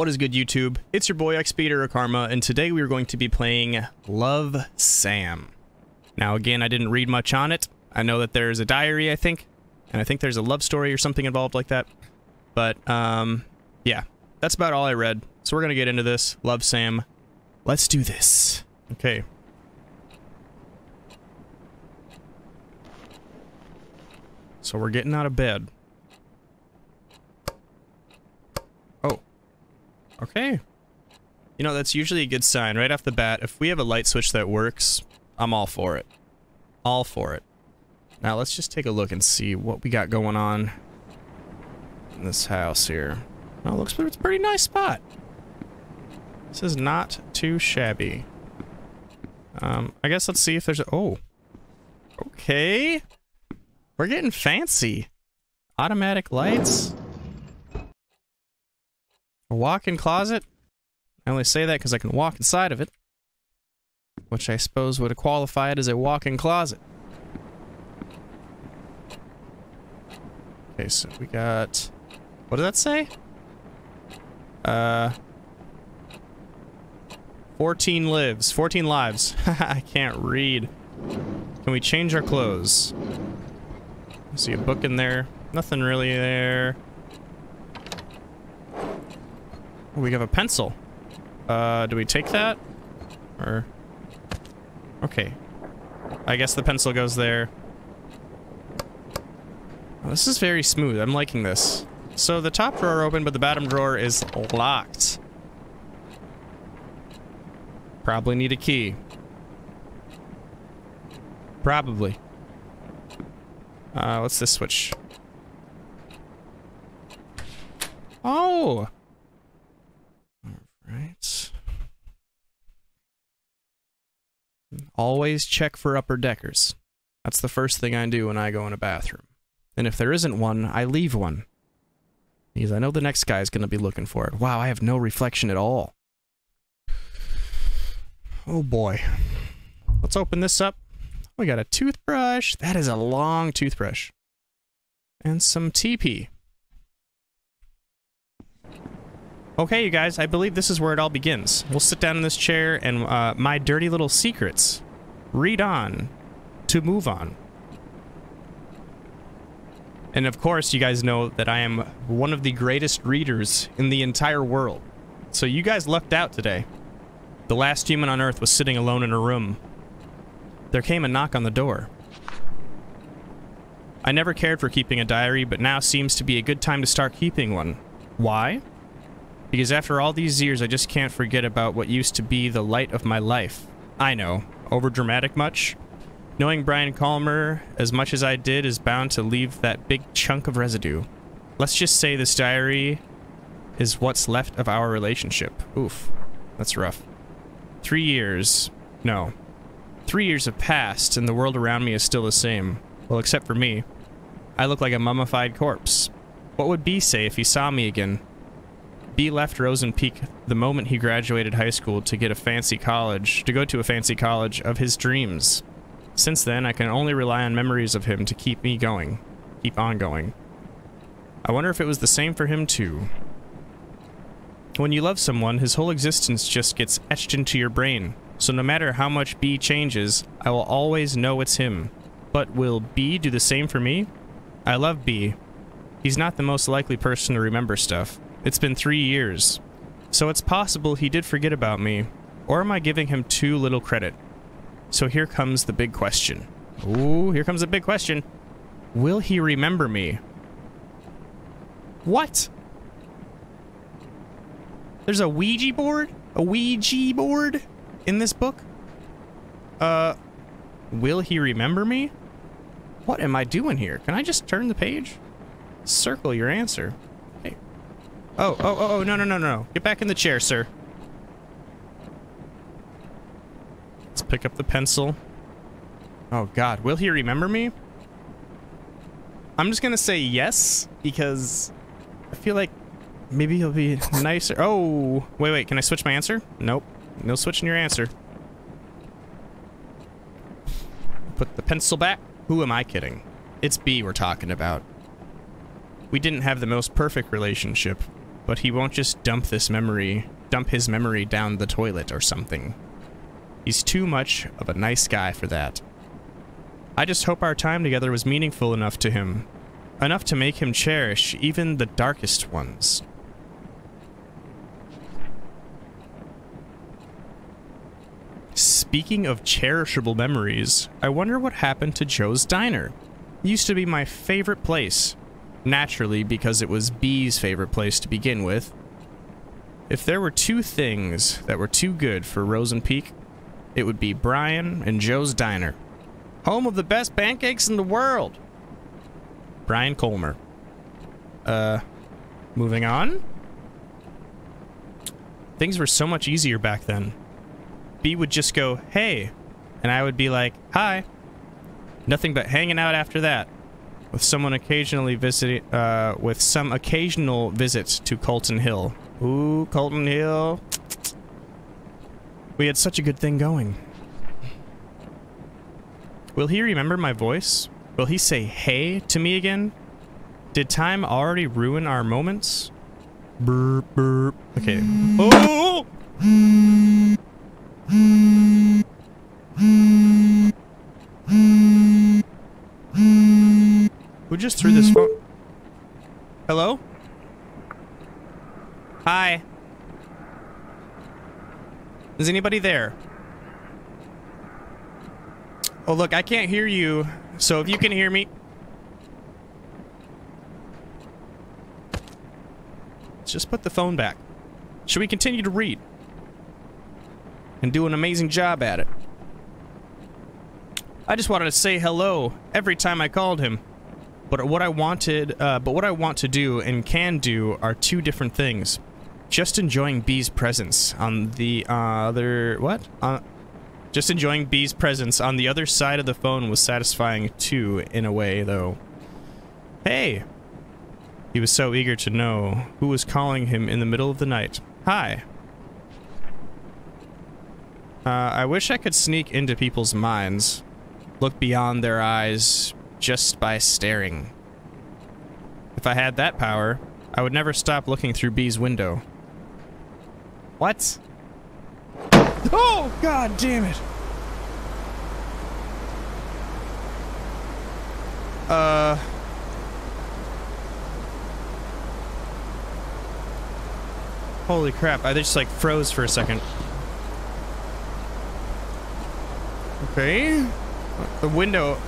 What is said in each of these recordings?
What is good, YouTube? It's your boy xpiator.of.karma, and today we are going to be playing Love Sam. Now again, I didn't read much on it. I know that there's a diary, I think, and I think there's a love story or something involved like that. But, yeah, that's about all I read. So we're gonna get into this. Love Sam. Let's do this. Okay. So we're getting out of bed. Oh. Okay. You know, that's usually a good sign. Right off the bat, if we have a light switch that works, I'm all for it. All for it. Now, let's just take a look and see what we got going on in this house here. Oh, looks like it's a pretty nice spot. This is not too shabby. I guess let's see if there's a... Oh. Okay. We're getting fancy. Automatic lights. A walk-in closet. I only say that because I can walk inside of it. Which I suppose would qualify it as a walk-in closet. Okay, so we got... What did that say? 14 lives. 14 lives. I can't read. Can we change our clothes? I see a book in there. Nothing really there. Oh, we have a pencil. Do we take that? Or... Okay. I guess the pencil goes there. Oh, this is very smooth. I'm liking this. So the top drawer open, but the bottom drawer is locked. Probably need a key. Probably. What's this switch? Oh! Alright. Always check for upper deckers. That's the first thing I do when I go in a bathroom. And if there isn't one, I leave one. Because I know the next guy is going to be looking for it. Wow, I have no reflection at all. Oh boy. Let's open this up. We got a toothbrush. That is a long toothbrush. And some TP. Okay, you guys, I believe this is where it all begins. We'll sit down in this chair and my dirty little secrets. Read on to move on. And of course, you guys know that I am one of the greatest readers in the entire world. So you guys lucked out today. The last human on Earth was sitting alone in a room. There came a knock on the door. I never cared for keeping a diary, but now seems to be a good time to start keeping one. Why? Because after all these years, I just can't forget about what used to be the light of my life. I know. Overdramatic much? Knowing Brian Calmer as much as I did is bound to leave that big chunk of residue. Let's just say this diary is what's left of our relationship. Oof. That's rough. 3 years. No. 3 years have passed, and the world around me is still the same. Well, except for me. I look like a mummified corpse. What would B say if he saw me again? B left Rosen Peak the moment he graduated high school to get a fancy college, to go to a fancy college of his dreams. Since then, I can only rely on memories of him to keep me going. Keep on going. I wonder if it was the same for him, too. When you love someone, his whole existence just gets etched into your brain. So no matter how much B changes, I will always know it's him. But will B do the same for me? I love B. He's not the most likely person to remember stuff. It's been 3 years. So it's possible he did forget about me. Or am I giving him too little credit? So here comes the big question. Ooh, here comes the big question. Will he remember me? What? There's a Ouija board? A Ouija board in this book? Will he remember me? What am I doing here? Can I just turn the page? Circle your answer. Hey. Oh, no. Get back in the chair, sir. Let's pick up the pencil. Oh god, will he remember me? I'm just gonna say yes, because I feel like maybe he'll be nicer. Oh, wait, can I switch my answer? Nope. No switching your answer. Put the pencil back. Who am I kidding? It's B we're talking about. We didn't have the most perfect relationship, but he won't just dump his memory down the toilet or something. He's too much of a nice guy for that. I just hope our time together was meaningful enough to him. Enough to make him cherish even the darkest ones. Speaking of cherishable memories, I wonder what happened to Joe's Diner. It used to be my favorite place. Naturally, because it was B's favorite place to begin with. If there were two things that were too good for Rosen Peak, it would be Brian and Joe's Diner. Home of the best pancakes in the world. Brian Colmer. Moving on? Things were so much easier back then. B would just go, hey, and I would be like, hi. Nothing but hanging out after that. With someone occasionally visiting, with some occasional visit to Colton Hill. Ooh, Colton Hill. We had such a good thing going. Will he remember my voice? Will he say hey to me again? Did time already ruin our moments? Burp, burp. Okay. Oh! Who just threw this phone? Hello? Hi. Is anybody there? Oh, look, I can't hear you, so if you can hear me... Let's just put the phone back. Should we continue to read? And do an amazing job at it. I just wanted to say hello every time I called him. But what I want to do and can do are two different things. Just enjoying B's presence on the just enjoying B's presence on the other side of the phone was satisfying too, in a way, though. Hey! He was so eager to know who was calling him in the middle of the night. Hi. I wish I could sneak into people's minds. Look beyond their eyes just by staring. If I had that power, I would never stop looking through B's window. What? Oh, god damn it! Holy crap, I just like froze for a second. Okay. The window...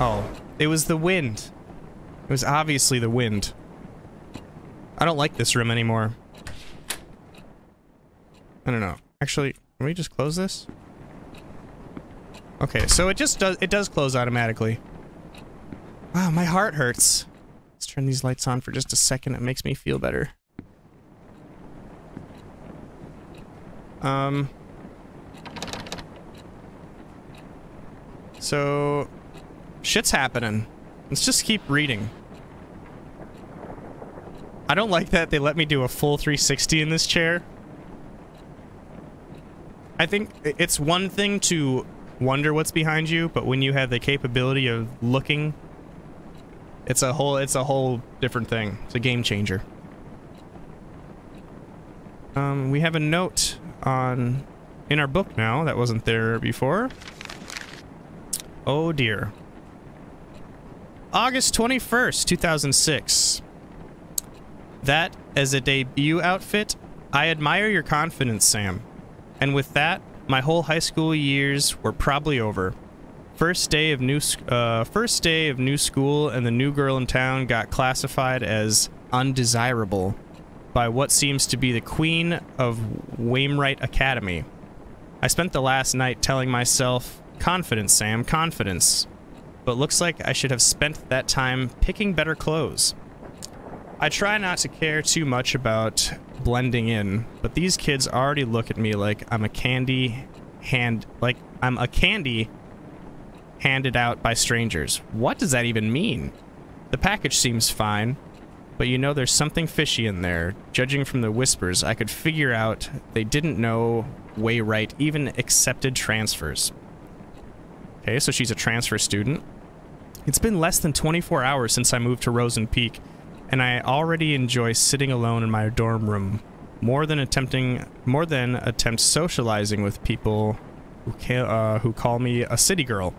Oh, it was the wind. It was obviously the wind. I don't like this room anymore. I don't know. Actually, can we just close this? Okay, so it does close automatically. Wow, my heart hurts. Let's turn these lights on for just a second. It makes me feel better. So, shit's happening. Let's just keep reading. I don't like that they let me do a full 360 in this chair. I think it's one thing to wonder what's behind you, but when you have the capability of looking, it's a whole different thing. It's a game changer. We have a note in our book now that wasn't there before. Oh dear. August 21st, 2006. That, as a debut outfit, I admire your confidence, Sam. And with that, my whole high school years were probably over. First day of new school, and the new girl in town got classified as undesirable by what seems to be the queen of Wainwright Academy. I spent the last night telling myself, confidence, Sam, confidence. But looks like I should have spent that time picking better clothes. I try not to care too much about blending in, but these kids already look at me like I'm a candy handed out by strangers. What does that even mean? The package seems fine, but you know there's something fishy in there. Judging from the whispers, I could figure out they didn't know Wainwright even accepted transfers. Okay, so she's a transfer student. It's been less than 24 hours since I moved to Rosen Peak. and I already enjoy sitting alone in my dorm room more than attempt socializing with people who call me a city girl.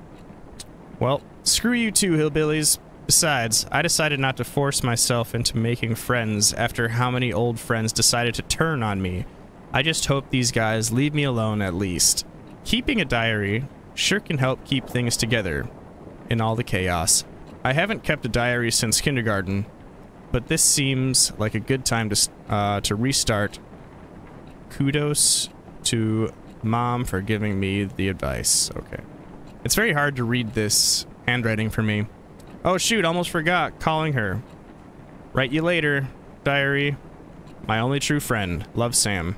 Well, screw you two hillbillies. Besides, I decided not to force myself into making friends after how many old friends decided to turn on me. I just hope these guys leave me alone at least. Keeping a diary sure can help keep things together in all the chaos. I haven't kept a diary since kindergarten, but this seems like a good time to restart. Kudos to Mom for giving me the advice. Okay. It's very hard to read this handwriting for me. Oh shoot, almost forgot calling her. Write you later, diary. My only true friend. Love, Sam.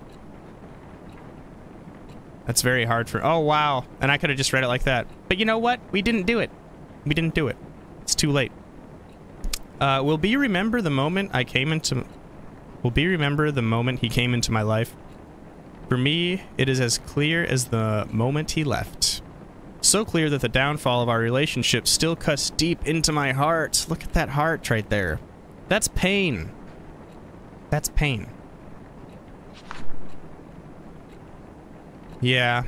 That's very hard for... Oh, wow. And I could have just read it like that. But you know what? We didn't do it. We didn't do it. It's too late. Will B remember the moment he came into my life? For me, it is as clear as the moment he left. So clear that the downfall of our relationship still cuts deep into my heart. Look at that heart right there. That's pain. That's pain. Yeah.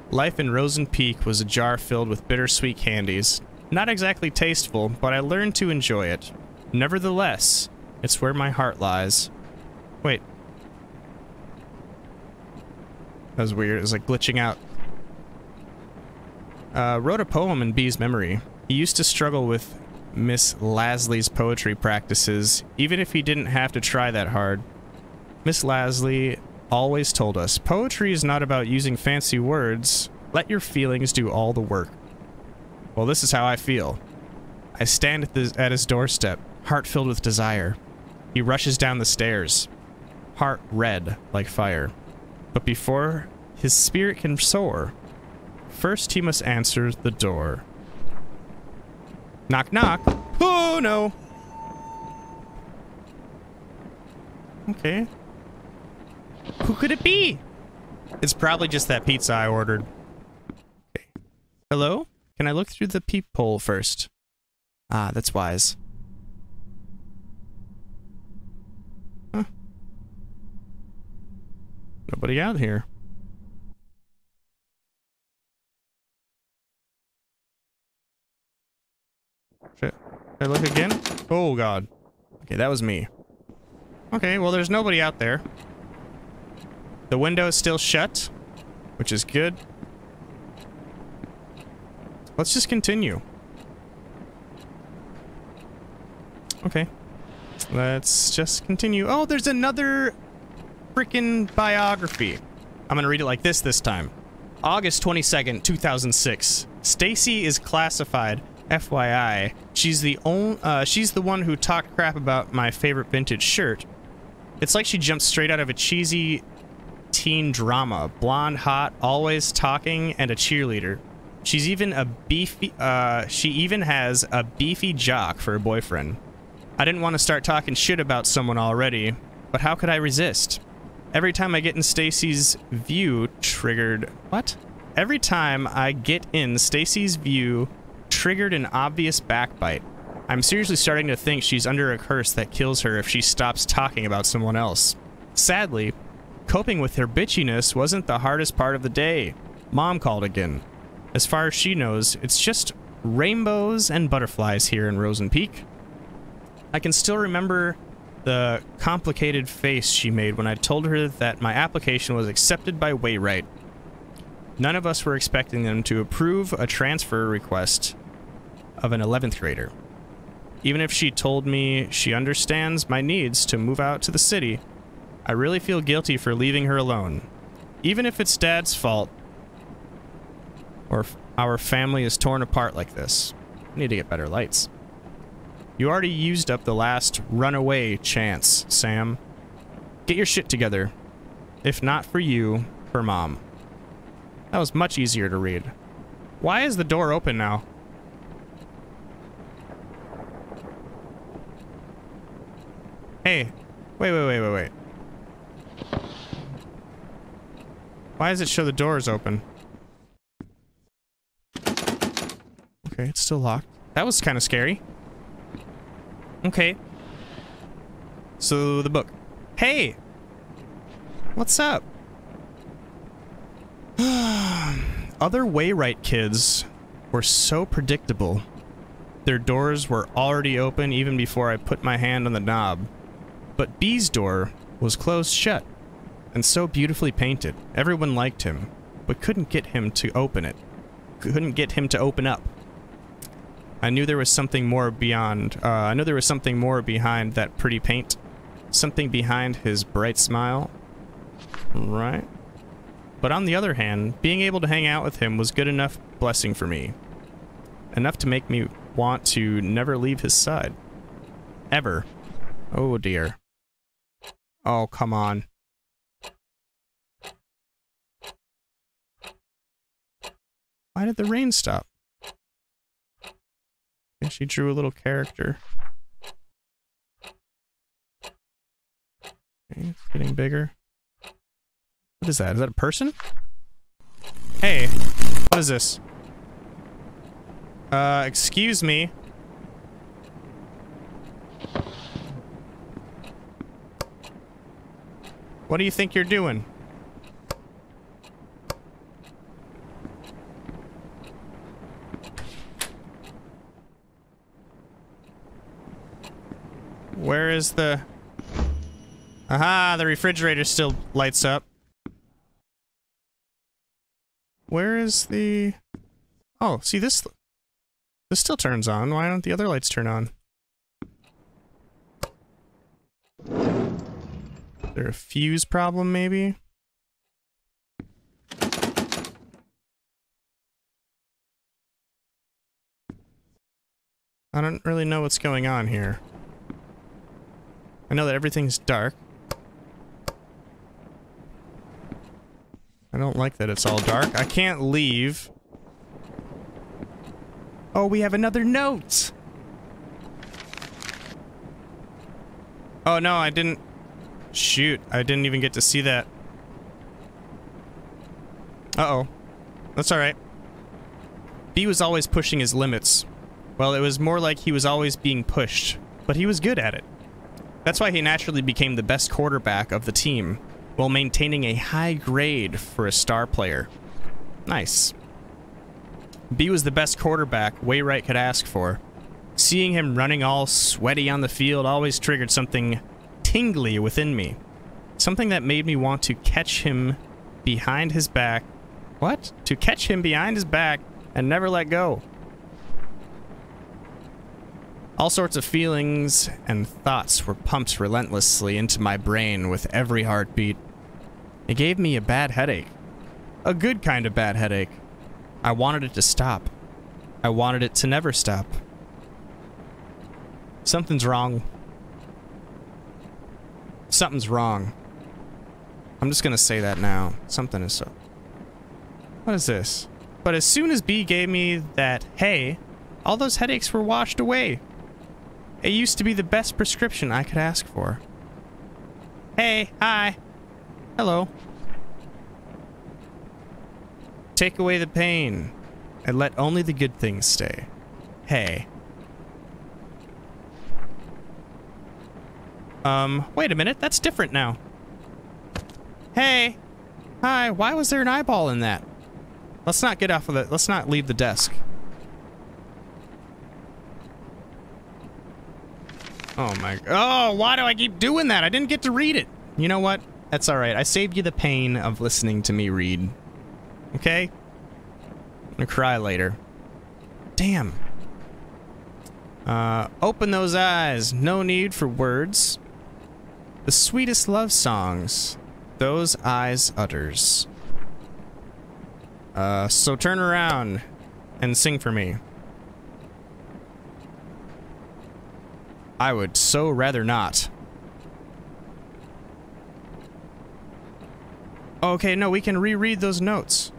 Life in Rosen Peak was a jar filled with bittersweet candies. Not exactly tasteful, but I learned to enjoy it. Nevertheless, it's where my heart lies. Wait. That was weird. It was like glitching out. Wrote a poem in B's memory. He used to struggle with Miss Lasley's poetry practices, even if he didn't have to try that hard. Miss Lasley always told us, poetry is not about using fancy words. Let your feelings do all the work. Well, this is how I feel. I stand at his doorstep, heart filled with desire. He rushes down the stairs, heart red like fire. But before his spirit can soar, first he must answer the door. Knock, knock. Oh, no. Okay. Who could it be? It's probably just that pizza I ordered. Okay. Hello? Can I look through the peephole first? Ah, that's wise. Huh. Nobody out here. Should I look again? Oh, God. Okay, that was me. Okay, well, there's nobody out there. The window is still shut, which is good. Let's just continue. Okay. Let's just continue. Oh, there's another freaking biography. I'm gonna read it like this time. August 22nd, 2006. Stacy is classified. FYI, she's the one who talked crap about my favorite vintage shirt. It's like she jumped straight out of a cheesy teen drama. Blonde, hot, always talking, and a cheerleader. She's even a beefy, she even has a beefy jock for a boyfriend. I didn't want to start talking shit about someone already, but how could I resist? Every time I get in Stacy's view triggered... What? Every time I get in Stacy's view triggered an obvious backbite. I'm seriously starting to think she's under a curse that kills her if she stops talking about someone else. Sadly, coping with her bitchiness wasn't the hardest part of the day. Mom called again. As far as she knows, it's just rainbows and butterflies here in Rosen Peak. I can still remember the complicated face she made when I told her that my application was accepted by Wayrite. None of us were expecting them to approve a transfer request of an 11th grader. Even if she told me she understands my needs to move out to the city, I really feel guilty for leaving her alone. Even if it's Dad's fault, or if our family is torn apart like this. I need to get better lights. You already used up the last runaway chance, Sam. Get your shit together. If not for you, for Mom. That was much easier to read. Why is the door open now? Hey. Wait. Why does it show the door is open? Okay, it's still locked. That was kind of scary. Okay. So, the book. Hey! What's up? Other Wayrite kids were so predictable. Their doors were already open even before I put my hand on the knob. But B's door was closed shut, and so beautifully painted. Everyone liked him, but couldn't get him to open it. Couldn't get him to open up. I knew there was something more beyond, I knew there was something more behind that pretty paint. Something behind his bright smile. Right? But on the other hand, being able to hang out with him was good enough blessing for me. Enough to make me want to never leave his side. Ever. Oh dear. Oh, come on. Why did the rain stop? And she drew a little character. Okay, it's getting bigger. What is that? Is that a person? Hey, what is this? Excuse me. What do you think you're doing? Where is the... Aha, the refrigerator still lights up. Where is the... Oh, see this still turns on. Why don't the other lights turn on? Is there a fuse problem, maybe? I don't really know what's going on here. I know that everything's dark. I don't like that it's all dark. I can't leave. Oh, we have another note! Oh no, I didn't... Shoot, I didn't even get to see that. Uh-oh. That's alright. B was always pushing his limits. Well, it was more like he was always being pushed, but he was good at it. That's why he naturally became the best quarterback of the team, while maintaining a high grade for a star player. Nice. B was the best quarterback Wayrite could ask for. Seeing him running all sweaty on the field always triggered something tingly within me. Something that made me want to catch him behind his back. What? To catch him behind his back and never let go. All sorts of feelings and thoughts were pumped relentlessly into my brain with every heartbeat. It gave me a bad headache. A good kind of bad headache. I wanted it to stop. I wanted it to never stop. Something's wrong. Something's wrong. I'm just gonna say that now. Something is so... What is this? But as soon as B gave me that, hey, all those headaches were washed away. It used to be the best prescription I could ask for. Hey, hi. Hello. Take away the pain, and let only the good things stay. Hey. Wait a minute, that's different now. Hey. Hi, why was there an eyeball in that? Let's not get off of it. Let's not leave the desk. Oh my... Oh, why do I keep doing that? I didn't get to read it. You know what? That's alright. I saved you the pain of listening to me read. Okay? I'm gonna cry later. Damn. Open those eyes. No need for words. The sweetest love songs. Those eyes utters. So turn around and sing for me. I would so rather not. Okay, no, we can reread those notes.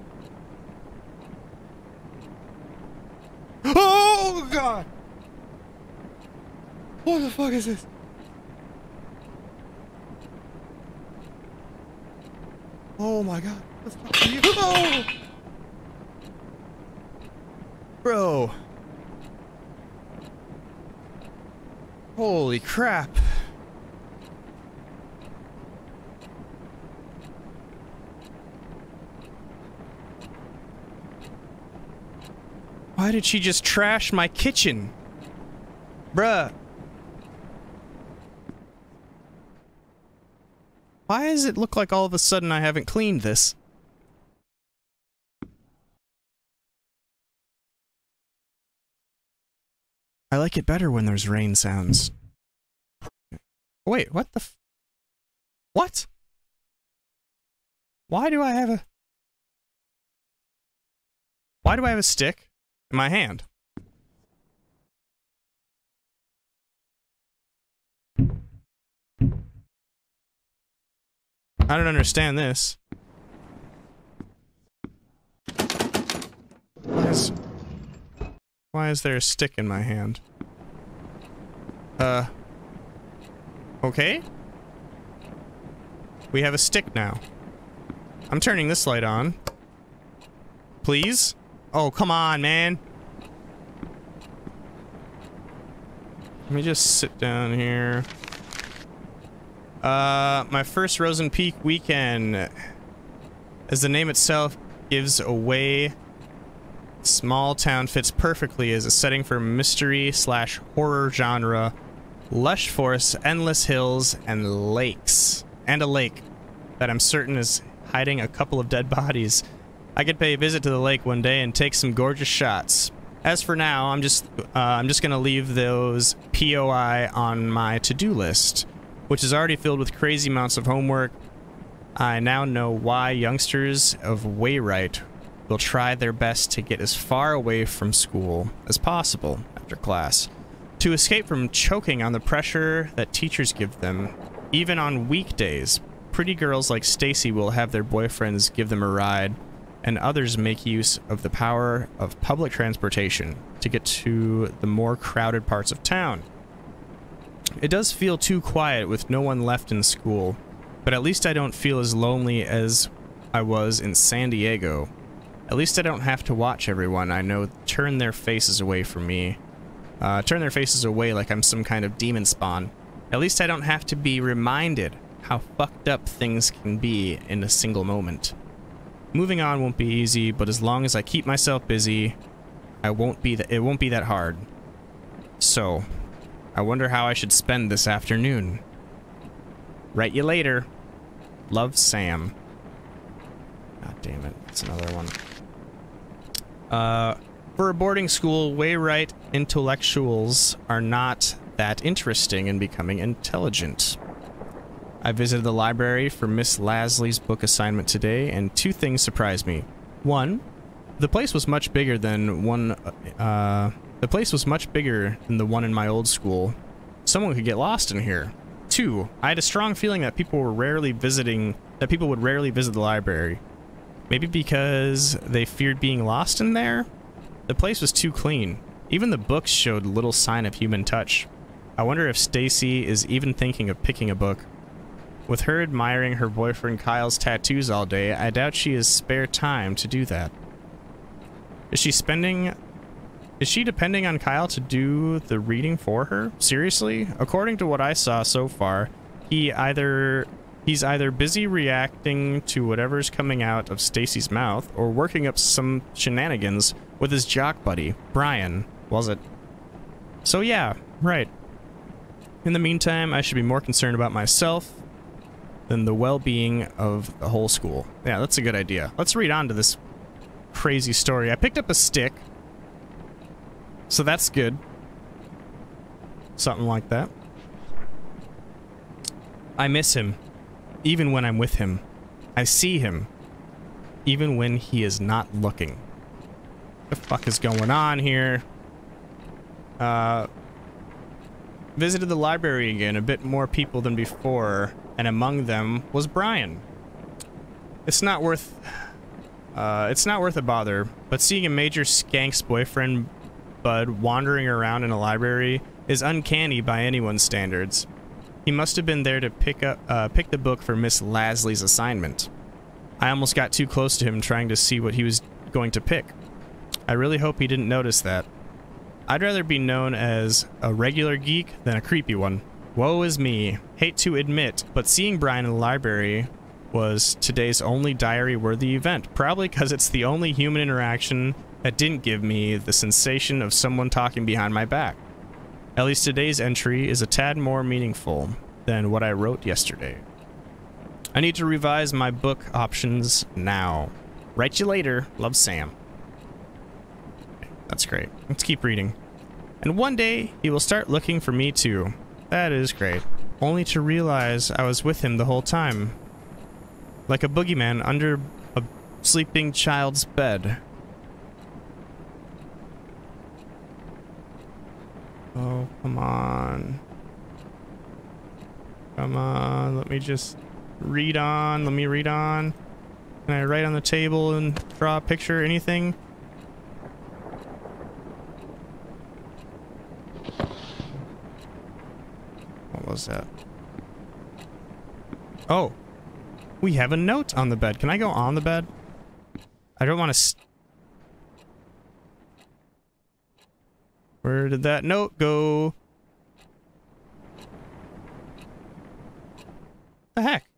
Oh, God! What the fuck is this? Oh my God. What the fuck are you? Oh! Bro. Holy crap. Why did she just trash my kitchen? Bruh. Why does it look like all of a sudden I haven't cleaned this? I like it better when there's rain sounds. Wait, what the f- What? Why do I have a... Why do I have a stick in my hand? I don't understand this. Why is there a stick in my hand? Okay? We have a stick now. I'm turning this light on. Please? Oh, come on, man. Let me just sit down here. My first Rosen Peak weekend. As the name itself gives away, small town fits perfectly as a setting for mystery/horror genre. Lush forests, endless hills, and lakes. And a lake that I'm certain is hiding a couple of dead bodies. I could pay a visit to the lake one day and take some gorgeous shots. As for now, I'm just gonna leave those POI on my to-do list, which is already filled with crazy amounts of homework. I now know why youngsters of Wayrite will try their best to get as far away from school as possible after class, to escape from choking on the pressure that teachers give them. Even on weekdays, pretty girls like Stacy will have their boyfriends give them a ride, and others make use of the power of public transportation to get to the more crowded parts of town. It does feel too quiet with no one left in school, but at least I don't feel as lonely as I was in San Diego. At least I don't have to watch everyone I know turn their faces away from me. Turn their faces away like I'm some kind of demon spawn. At least I don't have to be reminded how fucked up things can be in a single moment. Moving on won't be easy, but as long as I keep myself busy, it won't be that hard. So, I wonder how I should spend this afternoon. Write you later. Love, Sam. God damn it, that's another one. For a boarding school, Wayrite intellectuals are not that interesting in becoming intelligent. I visited the library for Miss Lasley's book assignment today, and two things surprised me. One, the place was much bigger than the one in my old school. Someone could get lost in here. Two, I had a strong feeling that people would rarely visit the library. Maybe because they feared being lost in there? The place was too clean. Even the books showed little sign of human touch. I wonder if Stacy is even thinking of picking a book. With her admiring her boyfriend Kyle's tattoos all day, I doubt she has spare time to do that. Is she depending on Kyle to do the reading for her? Seriously? According to what I saw so far, he's either busy reacting to whatever's coming out of Stacy's mouth or working up some shenanigans with his jock buddy, Brian, was it? So yeah, right. In the meantime, I should be more concerned about myself than the well-being of the whole school. Yeah, that's a good idea. Let's read on to this crazy story. I picked up a stick, so that's good. Something like that. I miss him, even when I'm with him. I see him, even when he is not looking. What the fuck is going on here? Visited the library again, a bit more people than before, and among them was Brian. It's not worth a bother, but seeing a major skank's boyfriend, Bud, wandering around in a library is uncanny by anyone's standards. He must have been there to pick the book for Miss Lasley's assignment. I almost got too close to him trying to see what he was going to pick. I really hope he didn't notice that. I'd rather be known as a regular geek than a creepy one. Woe is me. Hate to admit, but seeing Brian in the library was today's only diary-worthy event, probably because it's the only human interaction that didn't give me the sensation of someone talking behind my back. At least today's entry is a tad more meaningful than what I wrote yesterday. I need to revise my book options now. Write you later. Love, Sam. That's great. Let's keep reading. And one day, he will start looking for me too. That is great. Only to realize I was with him the whole time. Like a boogeyman under a sleeping child's bed. Oh, come on. Come on, let me just read on. Let me read on. Can I write on the table and draw a picture, anything? What was that? Oh, we have a note on the bed. Can I go on the bed? I don't want to... Where did that note go? The heck?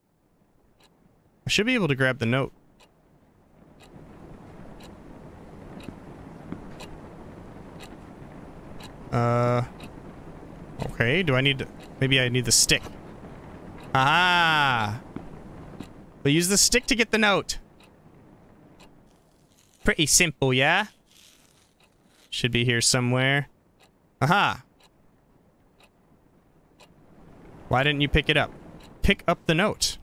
I should be able to grab the note. Okay, do I need to... Maybe I need the stick. Ah! We'll use the stick to get the note. Pretty simple, yeah? Should be here somewhere. Aha! Why didn't you pick it up? Pick up the note.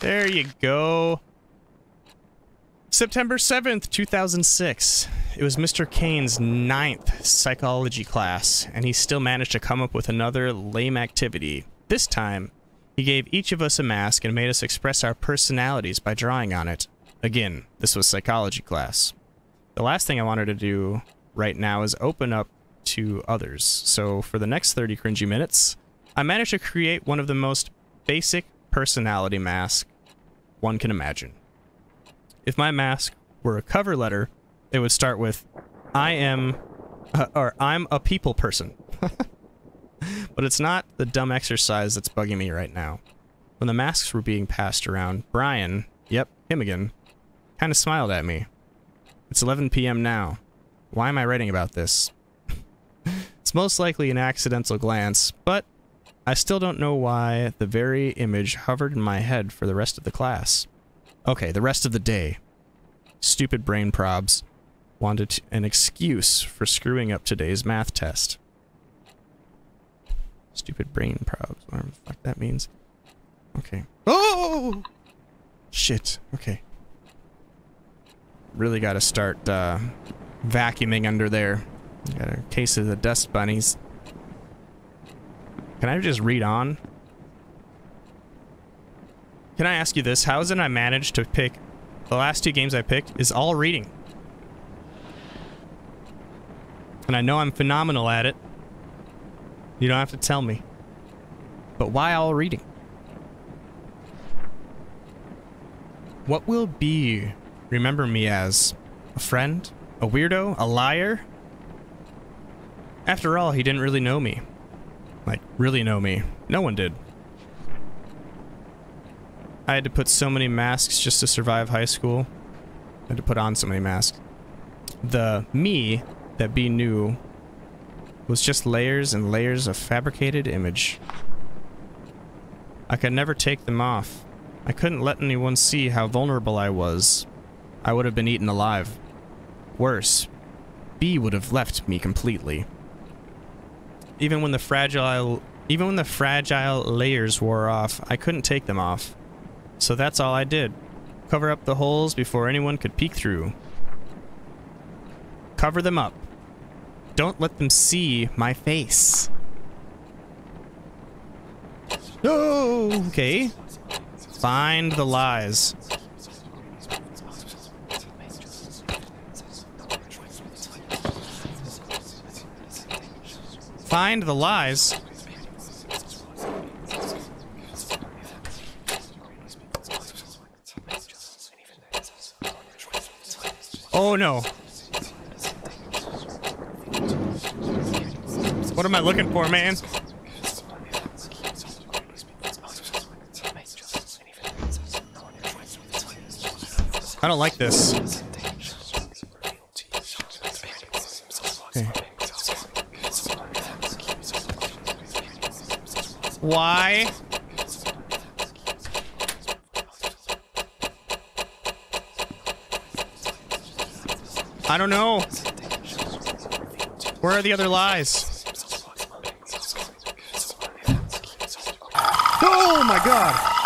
There you go. September 7th, 2006. It was Mr. Kane's 9th psychology class, and he still managed to come up with another lame activity. This time, he gave each of us a mask and made us express our personalities by drawing on it. Again, this was psychology class. The last thing I wanted to do right now is open up to others. So for the next 30 cringy minutes, I managed to create one of the most basic personality masks one can imagine. If my mask were a cover letter, it would start with, I'm a people person. But it's not the dumb exercise that's bugging me right now. When the masks were being passed around, Brian, yep, him again, kind of smiled at me. It's 11 p.m. now. Why am I writing about this? It's most likely an accidental glance, but I still don't know why the very image hovered in my head for the rest of the class. Okay, the rest of the day. Stupid brain probs wanted an excuse for screwing up today's math test. Stupid brain probs, whatever the fuck that means. Okay. Oh! Shit, okay. Really gotta start, vacuuming under there. Got a case of the dust bunnies. Can I just read on? Can I ask you this? How is it I managed to pick... The last two games I picked is all reading. And I know I'm phenomenal at it. You don't have to tell me. But why all reading? What will B remember me as? A friend? A weirdo? A liar? After all, he didn't really know me. Like, really know me. No one did. I had to put so many masks just to survive high school. I had to put on so many masks. The me that B knew was just layers and layers of fabricated image. I could never take them off. I couldn't let anyone see how vulnerable I was. I would have been eaten alive. Worse, B would have left me completely. Even when the fragile layers wore off, I couldn't take them off. So that's all I did. Cover up the holes before anyone could peek through. Cover them up. Don't let them see my face. Oh, okay. Find the lies. Find the lies? Oh no. What am I looking for, man? I don't like this. Why? I don't know. Where are the other lies? Oh my god!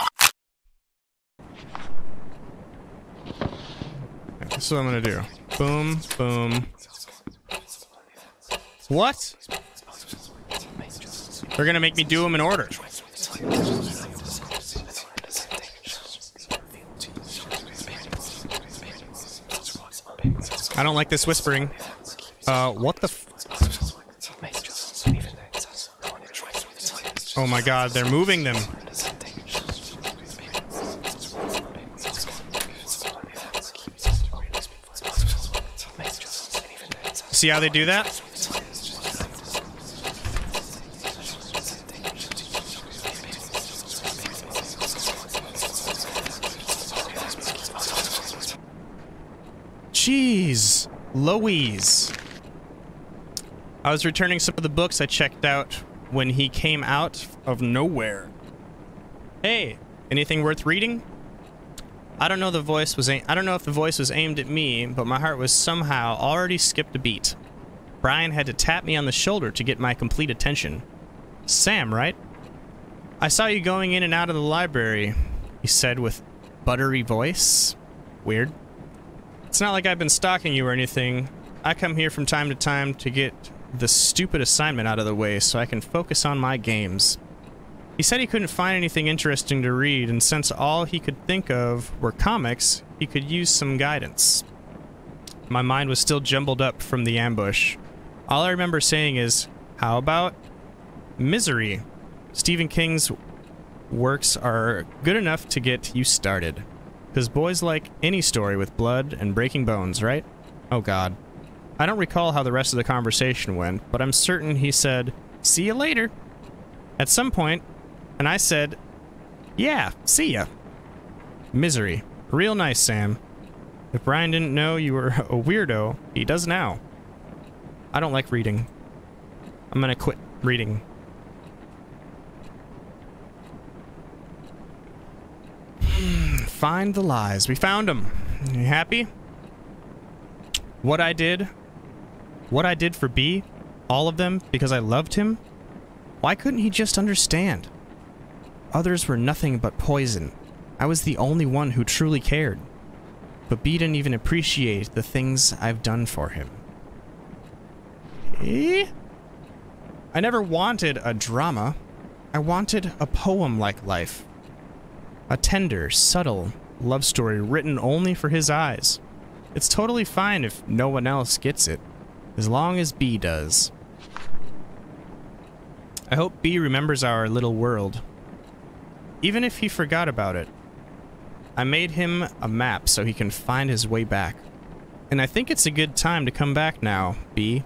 This is what I'm gonna do. Boom, boom. What? They're gonna make me do them in order. I don't like this whispering. What the f- Oh my god, they're moving them. See how they do that? Jeez, Louise. I was returning some of the books I checked out when he came out of nowhere. Hey, anything worth reading? I don't know if the voice was aimed at me, but my heart was somehow already skipped a beat. Brian had to tap me on the shoulder to get my complete attention. Sam, right? I saw you going in and out of the library, he said with buttery voice. Weird. It's not like I've been stalking you or anything. I come here from time to time to get the stupid assignment out of the way so I can focus on my games. He said he couldn't find anything interesting to read, and since all he could think of were comics, he could use some guidance. My mind was still jumbled up from the ambush. All I remember saying is, how about Misery? Stephen King's works are good enough to get you started. Because boys like any story with blood and breaking bones, right? Oh god. I don't recall how the rest of the conversation went, but I'm certain he said, see you later. At some point, and I said, yeah, see ya. Misery. Real nice, Sam. If Brian didn't know you were a weirdo, he does now. I don't like reading. I'm gonna quit reading. Find the lies. We found them. You happy? What I did for B, all of them, because I loved him? Why couldn't he just understand? Others were nothing but poison. I was the only one who truly cared. But B didn't even appreciate the things I've done for him. Eh? I never wanted a drama. I wanted a poem-like life. A tender, subtle love story written only for his eyes. It's totally fine if no one else gets it, as long as B does. I hope B remembers our little world, even if he forgot about it. I made him a map so he can find his way back. And I think it's a good time to come back now, B.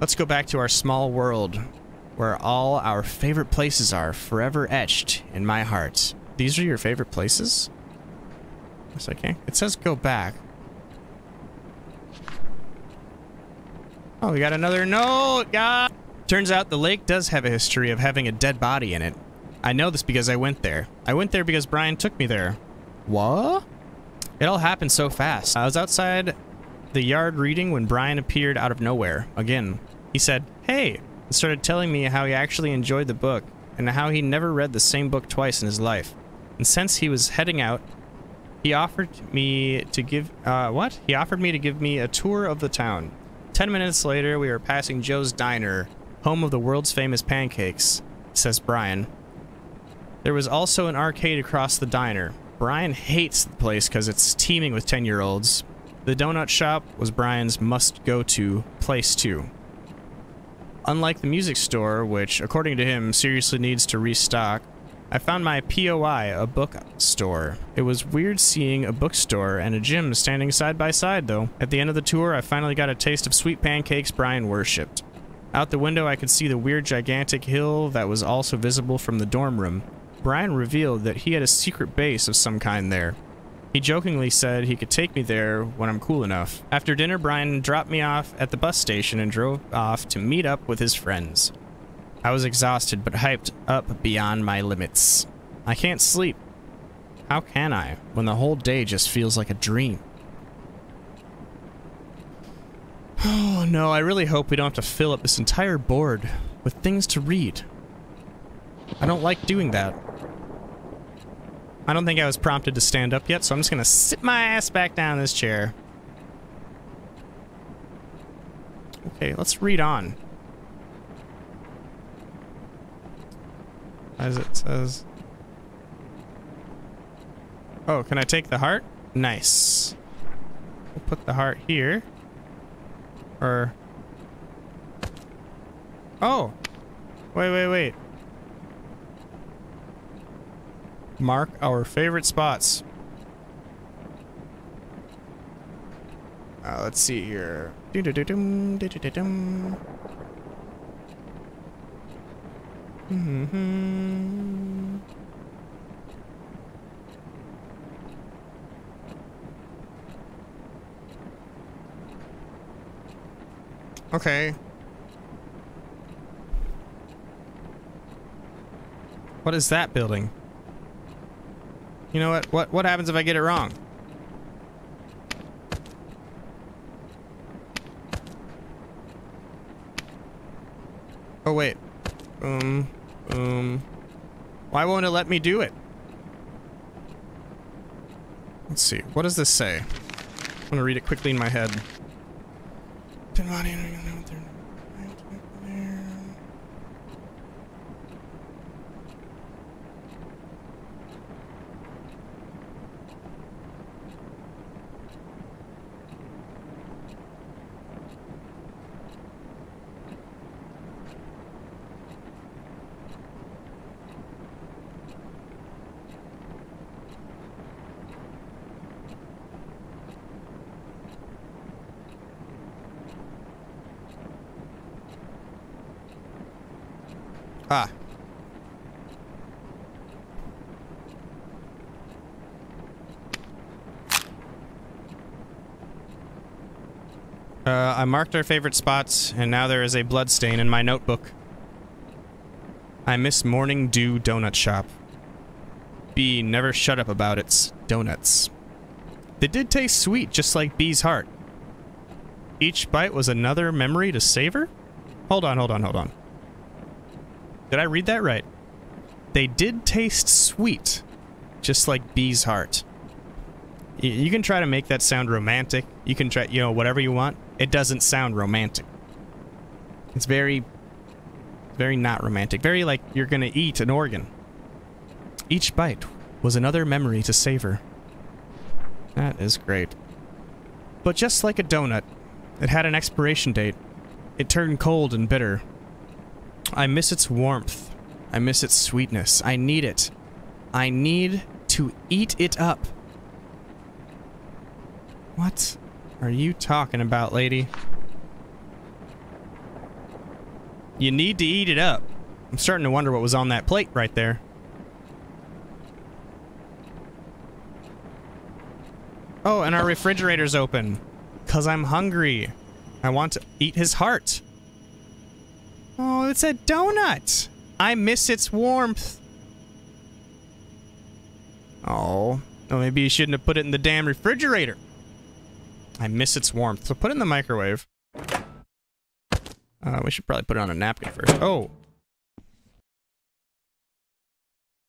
Let's go back to our small world, where all our favorite places are forever etched in my heart. These are your favorite places? Yes, okay. It says go back. Oh, we got another note, God! Turns out the lake does have a history of having a dead body in it. I know this because I went there. I went there because Brian took me there. What? It all happened so fast. I was outside the yard reading when Brian appeared out of nowhere. Again. He said, hey, and started telling me how he actually enjoyed the book, and how he never read the same book twice in his life. And since he was heading out, he offered me to give, He offered me to give me a tour of the town. 10 minutes later, we were passing Joe's Diner, home of the world's famous pancakes, says Brian. There was also an arcade across the diner. Brian hates the place because it's teeming with 10-year-olds. The donut shop was Brian's must-go-to place too. Unlike the music store, which, according to him, seriously needs to restock, I found my POI, a bookstore. It was weird seeing a bookstore and a gym standing side by side, though. At the end of the tour, I finally got a taste of sweet pancakes Brian worshipped. Out the window, I could see the weird, gigantic hill that was also visible from the dorm room. Brian revealed that he had a secret base of some kind there. He jokingly said he could take me there when I'm cool enough. After dinner, Brian dropped me off at the bus station and drove off to meet up with his friends. I was exhausted, but hyped up beyond my limits. I can't sleep. How can I, when the whole day just feels like a dream? Oh no, I really hope we don't have to fill up this entire board with things to read. I don't like doing that. I don't think I was prompted to stand up yet, so I'm just gonna sit my ass back down in this chair. Okay, let's read on. As it says... Oh, can I take the heart? Nice. We'll put the heart here. Or... Oh! Wait. Mark our favorite spots. Let's see here. Okay. What is that building? You know what? What happens if I get it wrong? Oh wait. Why won't it let me do it? Let's see. What does this say? I'm gonna read it quickly in my head. Ah. I marked our favorite spots, and now there is a bloodstain in my notebook. I miss Morning Dew Donut Shop. B never shut up about its donuts. They did taste sweet, just like B's heart. Each bite was another memory to savor? Hold on. Did I read that right? They did taste sweet, just like B's heart. You can try to make that sound romantic. You can try, you know, whatever you want. It doesn't sound romantic. It's very not romantic. Very like you're gonna eat an organ. Each bite was another memory to savor. That is great. But just like a donut, it had an expiration date. It turned cold and bitter. I miss its warmth. I miss its sweetness. I need it. I need to eat it up. What are you talking about, lady? You need to eat it up. I'm starting to wonder what was on that plate right there. Oh, and our refrigerator's open. 'Cause I'm hungry. I want to eat his heart. Oh, it's a donut. I miss its warmth. Oh, well, maybe you shouldn't have put it in the damn refrigerator. I miss its warmth. So put it in the microwave. We should probably put it on a napkin first. Oh.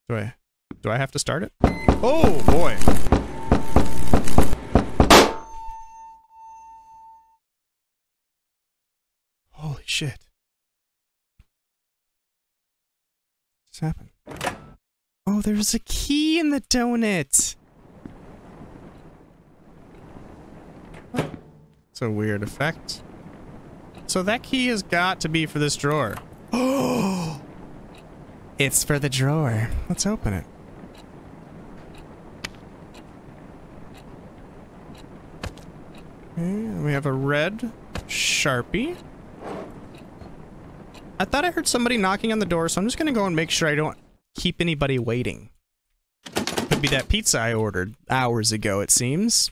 Do I have to start it? Oh, boy. Holy shit. What's happened? Oh, there's a key in the donut. It's a weird effect. So that key has got to be for this drawer. Oh! It's for the drawer. Let's open it. Okay, we have a red Sharpie. I thought I heard somebody knocking on the door, so I'm just gonna go and make sure I don't keep anybody waiting. Must be that pizza I ordered hours ago, it seems.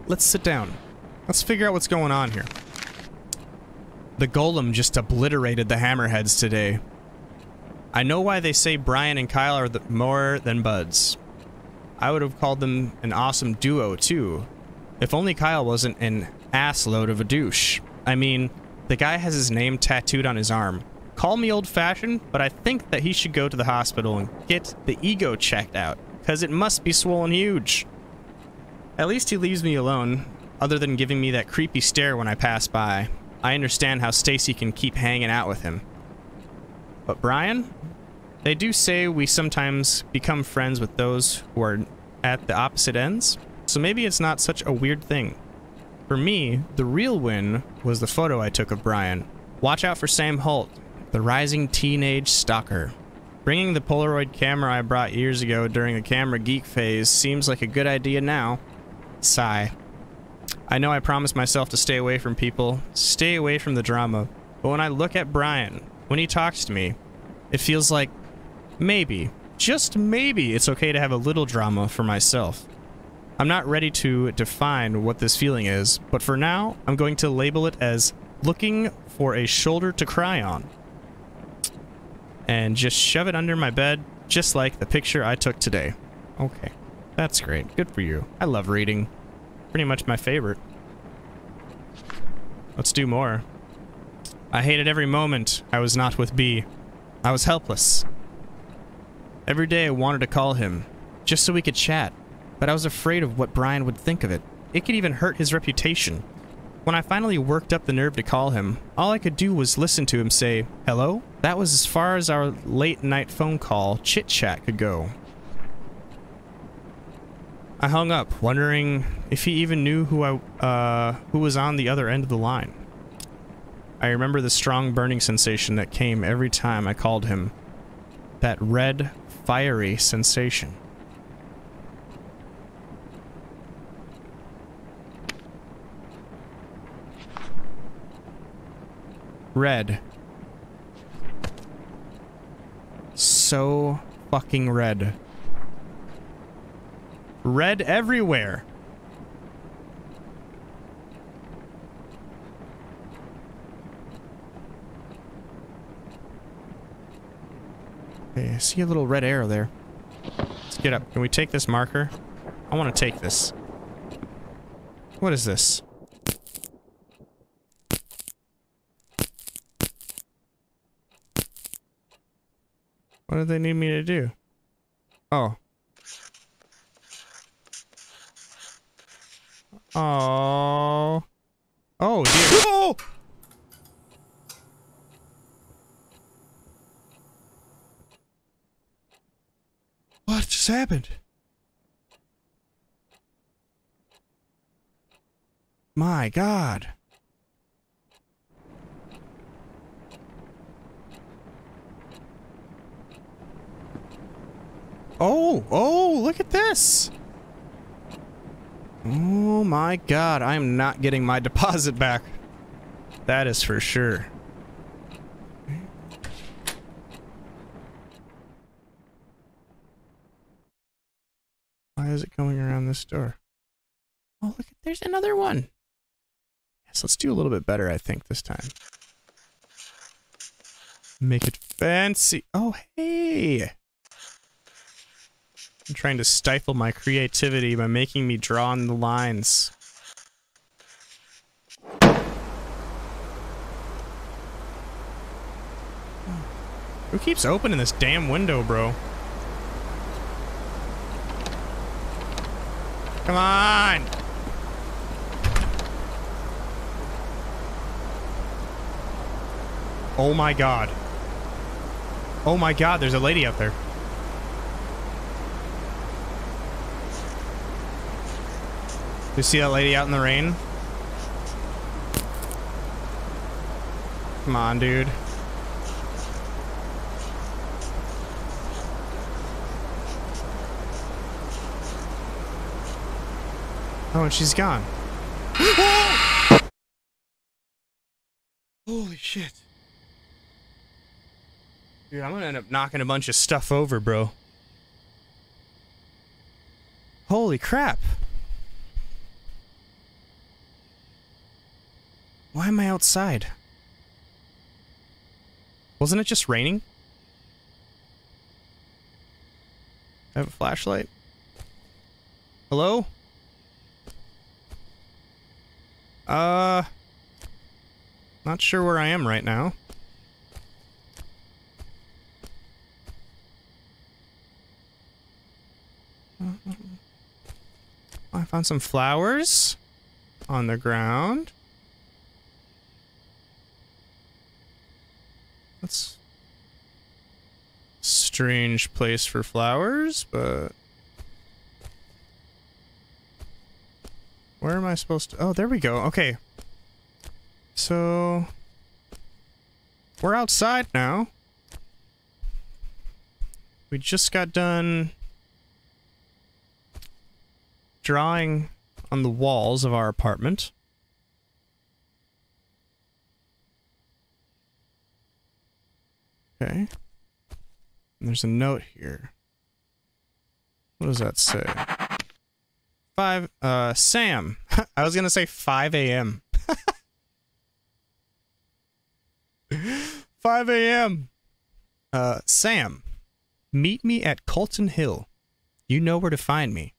Let's sit down. Let's figure out what's going on here. The golem just obliterated the hammerheads today. I know why they say Brian and Kyle are more than buds. I would have called them an awesome duo, too. If only Kyle wasn't an assload of a douche. I mean, the guy has his name tattooed on his arm. Call me old-fashioned, but I think that he should go to the hospital and get the ego checked out, because it must be swollen huge. At least he leaves me alone, other than giving me that creepy stare when I pass by. I understand how Stacy can keep hanging out with him. But Brian? They do say we sometimes become friends with those who are at the opposite ends, so maybe it's not such a weird thing. For me, the real win was the photo I took of Brian. Watch out for Sam Holt, the rising teenage stalker. Bringing the Polaroid camera I brought years ago during the camera geek phase seems like a good idea now. Sigh. I know I promised myself to stay away from people, stay away from the drama, but when I look at Brian, when he talks to me, it feels like maybe, just maybe, it's okay to have a little drama for myself. I'm not ready to define what this feeling is, but for now, I'm going to label it as looking for a shoulder to cry on. And just shove it under my bed, just like the picture I took today. Okay, that's great. Good for you. I love reading. Pretty much my favorite. Let's do more. I hated every moment I was not with B. I was helpless. Every day I wanted to call him, just so we could chat, but I was afraid of what Brian would think of it. It could even hurt his reputation. When I finally worked up the nerve to call him, all I could do was listen to him say, "Hello?" That was as far as our late-night phone call chit-chat could go. I hung up, wondering if he even knew who was on the other end of the line. I remember the strong burning sensation that came every time I called him. That red, fiery sensation. Red. So fucking red. Red everywhere. Okay, I see a little red arrow there. Let's get up. Can we take this marker? I want to take this. What is this? What do they need me to do? Oh. Oh. Oh, dear. Oh! What just happened? My God. Oh, look at this. Oh my God, I am not getting my deposit back. That is for sure. Why is it going around this door? Oh, look, there's another one. Yes, let's do a little bit better, I think, this time. Make it fancy. Oh, hey. I'm trying to stifle my creativity by making me draw on the lines. Who keeps opening this damn window, bro? Come on! Oh my God. Oh my God, there's a lady out there. You see that lady out in the rain? Come on, dude. Oh, and she's gone. Holy shit. Dude, I'm gonna end up knocking a bunch of stuff over, bro. Holy crap. Why am I outside? Wasn't it just raining? I have a flashlight. Hello? Not sure where I am right now. I found some flowers on the ground. That's a strange place for flowers, but where am I supposed to? Oh, there we go. Okay. So we're outside now. We just got done drawing on the walls of our apartment. Okay. And there's a note here. What does that say? Sam. I was gonna say 5 a.m. 5 a.m. Sam. Meet me at Colton Hill. You know where to find me.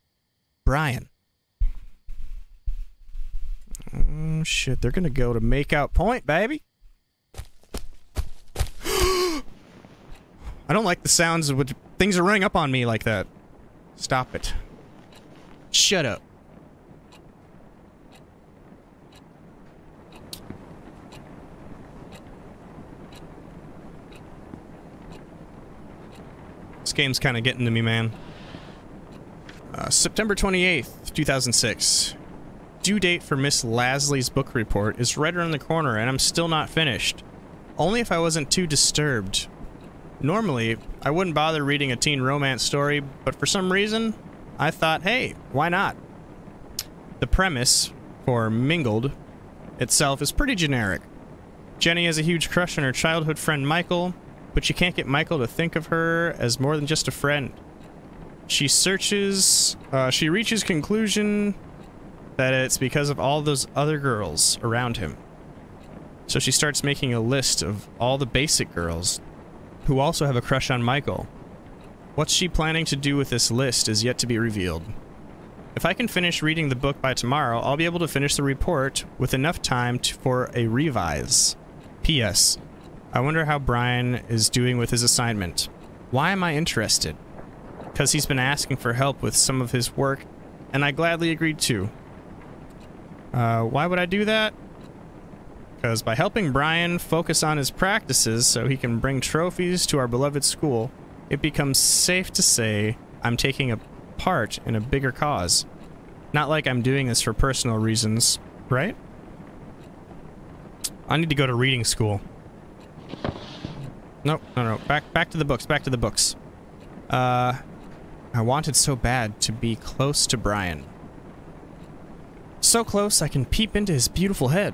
Brian. Oh, shit. They're gonna go to Makeout Point, baby. I don't like the sounds of which things are running up on me like that. Stop it. Shut up. This game's kind of getting to me, man. September 28th, 2006. Due date for Miss Lasley's book report is right around the corner, and I'm still not finished. Only if I wasn't too disturbed. Normally, I wouldn't bother reading a teen romance story, but for some reason, I thought, hey, why not? The premise, for Mingled, itself is pretty generic. Jenny has a huge crush on her childhood friend Michael, but she can't get Michael to think of her as more than just a friend. She reaches conclusion that it's because of all those other girls around him. So she starts making a list of all the basic girls who also have a crush on Michael. What she planning to do with this list is yet to be revealed. If I can finish reading the book by tomorrow, I'll be able to finish the report with enough time for a revise. P.S. I wonder how Brian is doing with his assignment. Why am I interested? Because he's been asking for help with some of his work, and I gladly agreed to. Why would I do that? Because by helping Brian focus on his practices so he can bring trophies to our beloved school, it becomes safe to say I'm taking a part in a bigger cause. Not like I'm doing this for personal reasons, right? I need to go to reading school. Nope, no. Back to the books, back to the books. I wanted so bad to be close to Brian. So close I can peep into his beautiful head.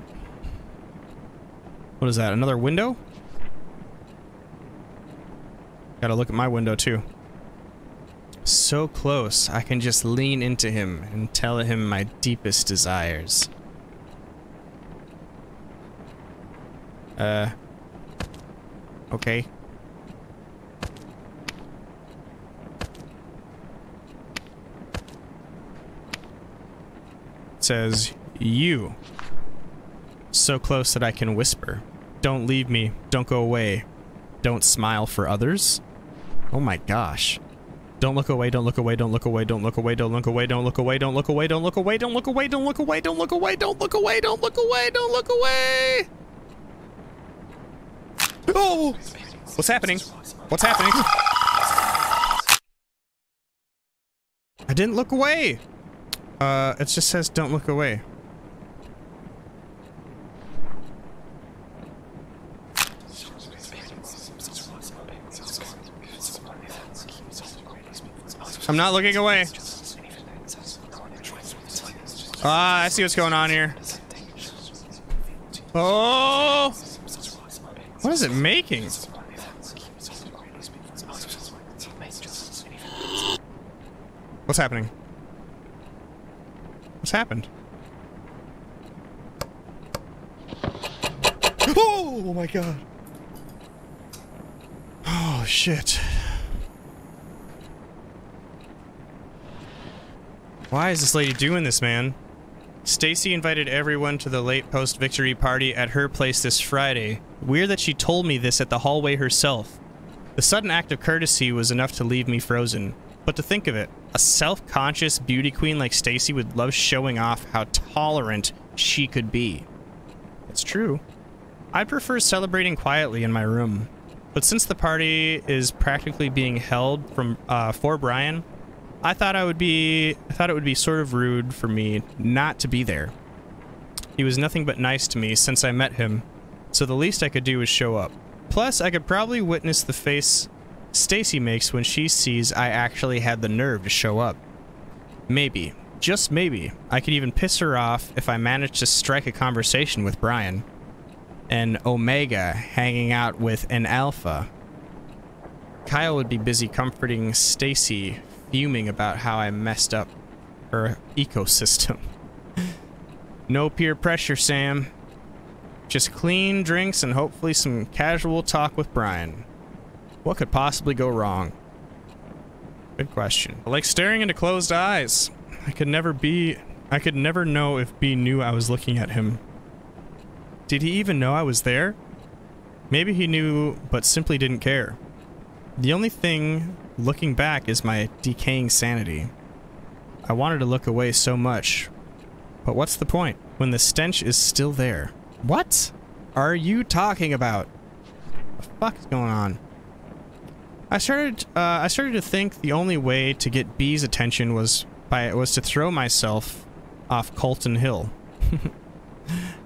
What is that, another window? Gotta look at my window too. So close I can just lean into him and tell him my deepest desires. Okay. It says, you. So close that I can whisper. Don't leave me. Don't go away. Don't smile for others. Oh my gosh. Don't look away, don't look away, don't look away, don't look away, don't look away, don't look away, don't look away, don't look away, don't look away, don't look away, don't look away, don't look away, don't look away, don't look away. Oh! What's happening? What's happening? I didn't look away. It just says don't look away. I'm not looking away. Ah, I see what's going on here. Oh! What is it making? What's happening? What's happened? Oh my god. Oh shit. Why is this lady doing this, man? Stacy invited everyone to the late post-victory party at her place this Friday. Weird that she told me this at the hallway herself. The sudden act of courtesy was enough to leave me frozen. But to think of it, a self-conscious beauty queen like Stacy would love showing off how tolerant she could be. It's true. I'd prefer celebrating quietly in my room. But since the party is practically being held for Brian, I thought it would be sort of rude for me not to be there. He was nothing but nice to me since I met him, so the least I could do was show up. Plus, I could probably witness the face Stacy makes when she sees I actually had the nerve to show up. Maybe, just maybe, I could even piss her off if I managed to strike a conversation with Brian. An Omega hanging out with an Alpha. Kyle would be busy comforting Stacy, fuming about how I messed up her ecosystem. No peer pressure, Sam. Just clean drinks and hopefully some casual talk with Brian. What could possibly go wrong? Good question. Like staring into closed eyes. I could never know if B knew I was looking at him. Did he even know I was there? Maybe he knew, but simply didn't care. The only thing, looking back, is my decaying sanity. I wanted to look away so much. But what's the point when the stench is still there? What are you talking about? What the fuck is going on? I started to think the only way to get B's attention was to throw myself off Colton Hill.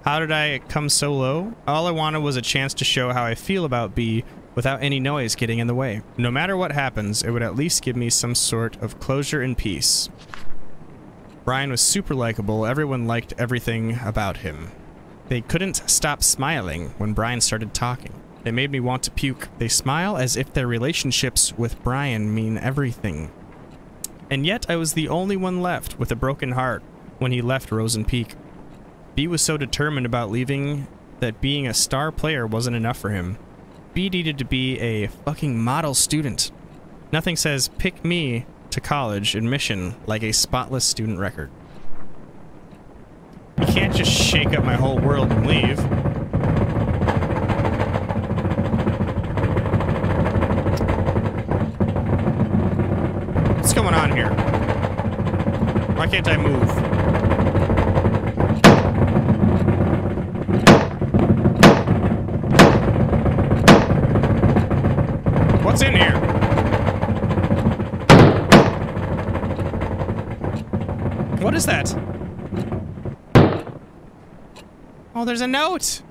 How did I come so low? All I wanted was a chance to show how I feel about B without any noise getting in the way. No matter what happens, it would at least give me some sort of closure and peace. Brian was super likable. Everyone liked everything about him. They couldn't stop smiling when Brian started talking. They made me want to puke. They smile as if their relationships with Brian mean everything. And yet I was the only one left with a broken heart when he left Rosen Peak. B was so determined about leaving that being a star player wasn't enough for him. B needed to be a fucking model student. Nothing says pick me to college admission like a spotless student record. You can't just shake up my whole world and leave. What's going on here? Why can't I move? What's in here? What is that? Oh, there's a note.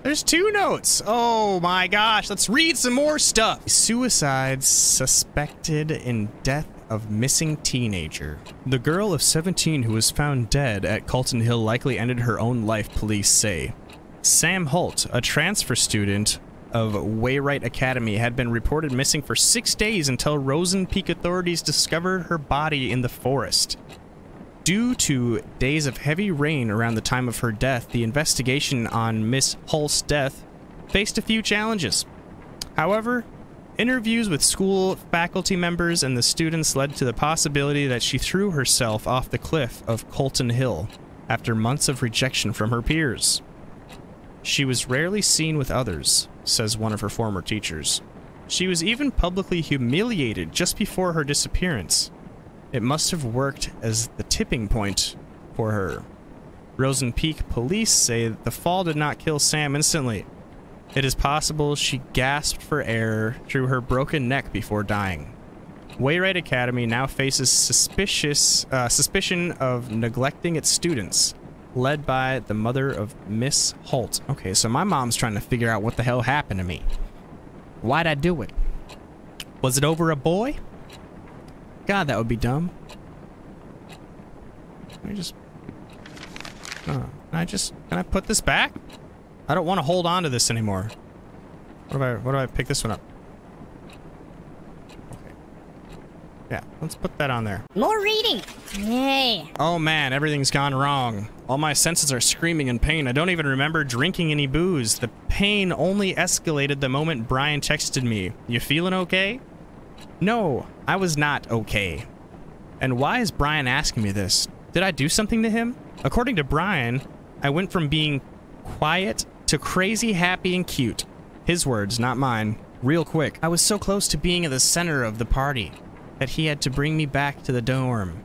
There's 2 notes. Oh my gosh, let's read some more stuff. Suicide suspected in death of missing teenager. The girl of 17 who was found dead at Colton Hill likely ended her own life, police say. Sam Holt, a transfer student of Wayrite Academy, had been reported missing for 6 days until Rosen Peak authorities discovered her body in the forest. Due to days of heavy rain around the time of her death, the investigation on Miss Holt's death faced a few challenges. However, interviews with school faculty members and the students led to the possibility that she threw herself off the cliff of Colton Hill after months of rejection from her peers. She was rarely seen with others, says one of her former teachers. She was even publicly humiliated just before her disappearance. It must have worked as the tipping point for her. Rosen Peak police say that the fall did not kill Sam instantly. It is possible she gasped for air through her broken neck before dying. Wayrite Academy now faces suspicion of neglecting its students, led by the mother of Miss Holt. Okay, so my mom's trying to figure out what the hell happened to me. Why'd I do it? Was it over a boy? God, that would be dumb. Let me just... can I put this back? I don't want to hold on to this anymore. What do I pick this one up? Okay. Yeah, let's put that on there. More reading! Yay! Oh man, everything's gone wrong. All my senses are screaming in pain. I don't even remember drinking any booze. The pain only escalated the moment Brian texted me. You feeling okay? No, I was not okay. And why is Brian asking me this? Did I do something to him? According to Brian, I went from being quiet to crazy happy and cute. His words, not mine. Real quick. I was so close to being at the center of the party that he had to bring me back to the dorm.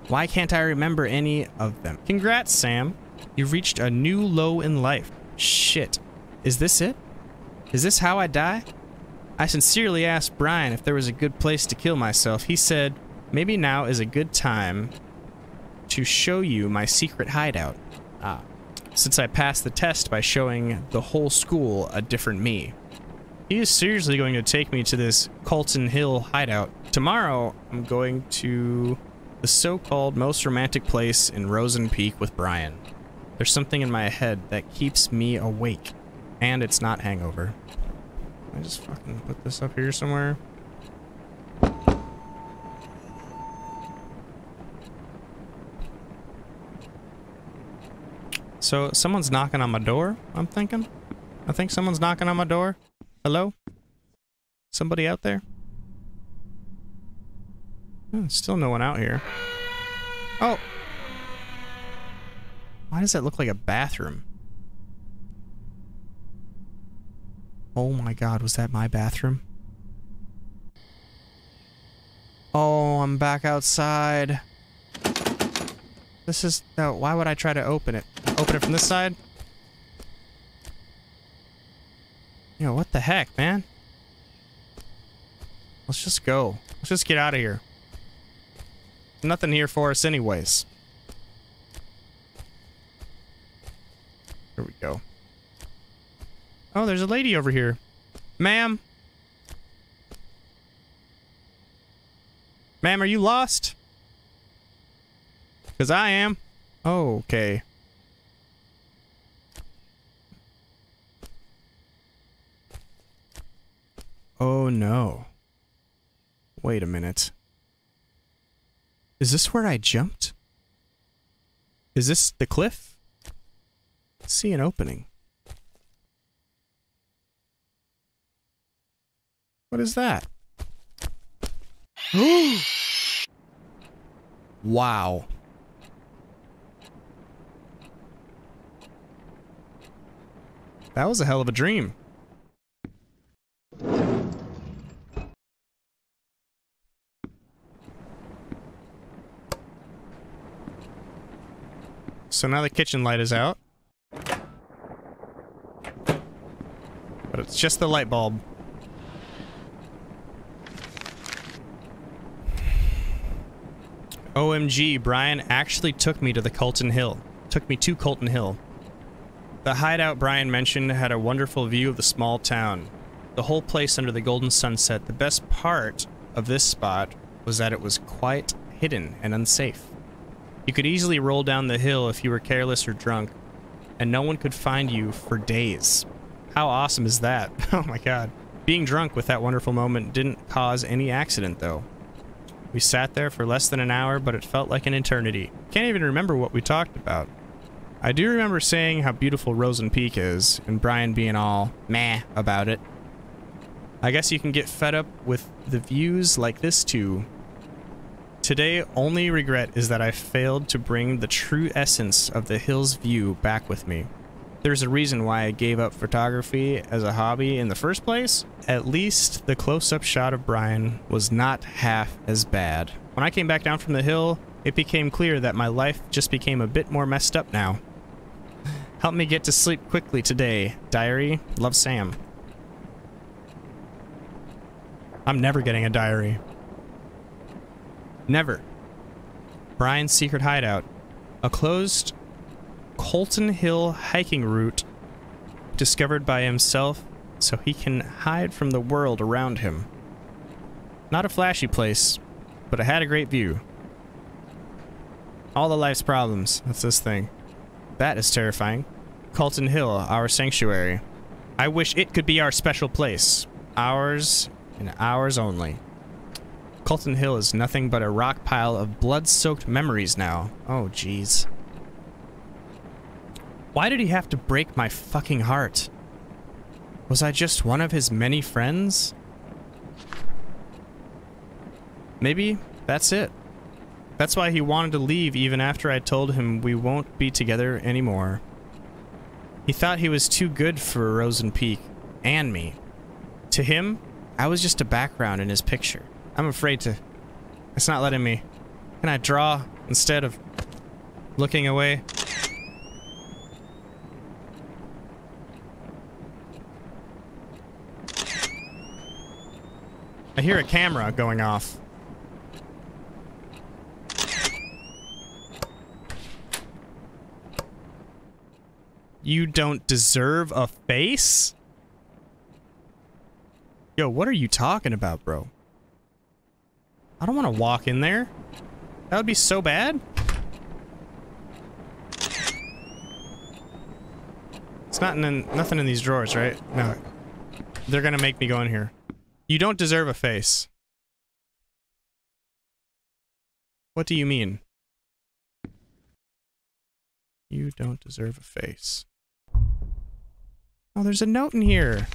Why can't I remember any of them? Congrats, Sam. You've reached a new low in life. Shit. Is this it? Is this how I die? I sincerely asked Brian if there was a good place to kill myself. He said, maybe now is a good time to show you my secret hideout. Since I passed the test by showing the whole school a different me. He is seriously going to take me to this Colton Hill hideout. Tomorrow, I'm going to the so-called most romantic place in Rosen Peak with Brian. There's something in my head that keeps me awake, and it's not hangover. I just fucking put this up here somewhere. So, someone's knocking on my door, I'm thinking. I think someone's knocking on my door. Hello? Somebody out there? Still no one out here. Oh! Why does that look like a bathroom? Oh my god, was that my bathroom? Oh, I'm back outside. This is... Oh, why would I try to open it? Open it from this side? Yo, what the heck, man? Let's just go. Let's just get out of here. Nothing here for us anyways. Here we go. Oh, there's a lady over here. Ma'am? Ma'am, are you lost? Because I am. Oh, okay. Oh no. Wait a minute. Is this where I jumped? Is this the cliff? I see an opening. What is that? Wow. That was a hell of a dream. So now the kitchen light is out. But it's just the light bulb. OMG, Brian actually took me to the Colton Hill. Took me to Colton Hill. The hideout Brian mentioned had a wonderful view of the small town. The whole place under the golden sunset. The best part of this spot was that it was quite hidden and unsafe. You could easily roll down the hill if you were careless or drunk, and no one could find you for days. How awesome is that? Oh my god. Being drunk with that wonderful moment didn't cause any accident though. We sat there for less than an hour, but it felt like an eternity. Can't even remember what we talked about. I do remember saying how beautiful Rosen Peak is, and Brian being all meh about it. I guess you can get fed up with the views like this too. Today, only regret is that I failed to bring the true essence of the hill's view back with me. There's a reason why I gave up photography as a hobby in the first place. At least the close-up shot of Brian was not half as bad. When I came back down from the hill, it became clear that my life just became a bit more messed up now. Help me get to sleep quickly today. Diary, love Sam. I'm never getting a diary. Never. Brian's secret hideout. A closed Colton Hill hiking route discovered by himself so he can hide from the world around him. Not a flashy place, but it had a great view. All the life's problems. That's this thing. That is terrifying. Colton Hill, our sanctuary. I wish it could be our special place. Ours and ours only. Colton Hill is nothing but a rock pile of blood-soaked memories now. Oh, jeez. Why did he have to break my fucking heart? Was I just one of his many friends? Maybe that's it. That's why he wanted to leave even after I told him we won't be together anymore. He thought he was too good for Rosen Peak and me. To him, I was just a background in his picture. I'm afraid to... It's not letting me... Can I draw instead of looking away? I hear a camera going off. You don't deserve a face? Yo, what are you talking about, bro? I don't want to walk in there. That would be so bad. It's not in nothing in these drawers, right? No. They're gonna make me go in here. You don't deserve a face. What do you mean? You don't deserve a face. Oh, there's a note in here.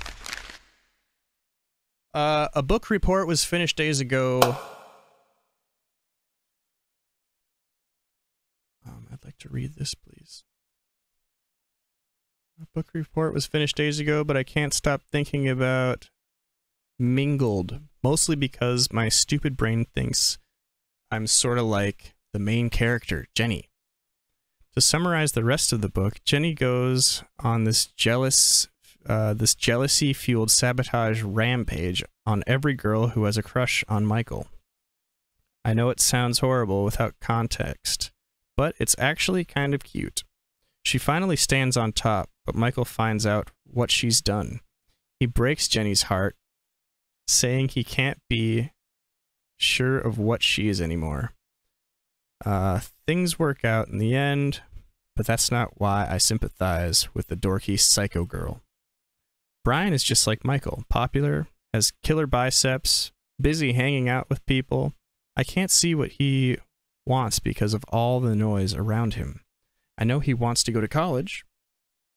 A book report was finished days ago. I'd like to read this, please. A book report was finished days ago, but I can't stop thinking about mingled. Mostly because my stupid brain thinks I'm sort of like the main character, Jenny. To summarize the rest of the book, Jenny goes on this jealousy-fueled sabotage rampage on every girl who has a crush on Michael. I know it sounds horrible without context, but it's actually kind of cute. She finally stands on top, but Michael finds out what she's done. He breaks Jenny's heart, saying he can't be sure of what she is anymore. Things work out in the end, but that's not why I sympathize with the dorky psycho girl. Brian is just like Michael, popular, has killer biceps, busy hanging out with people. I can't see what he wants because of all the noise around him. I know he wants to go to college,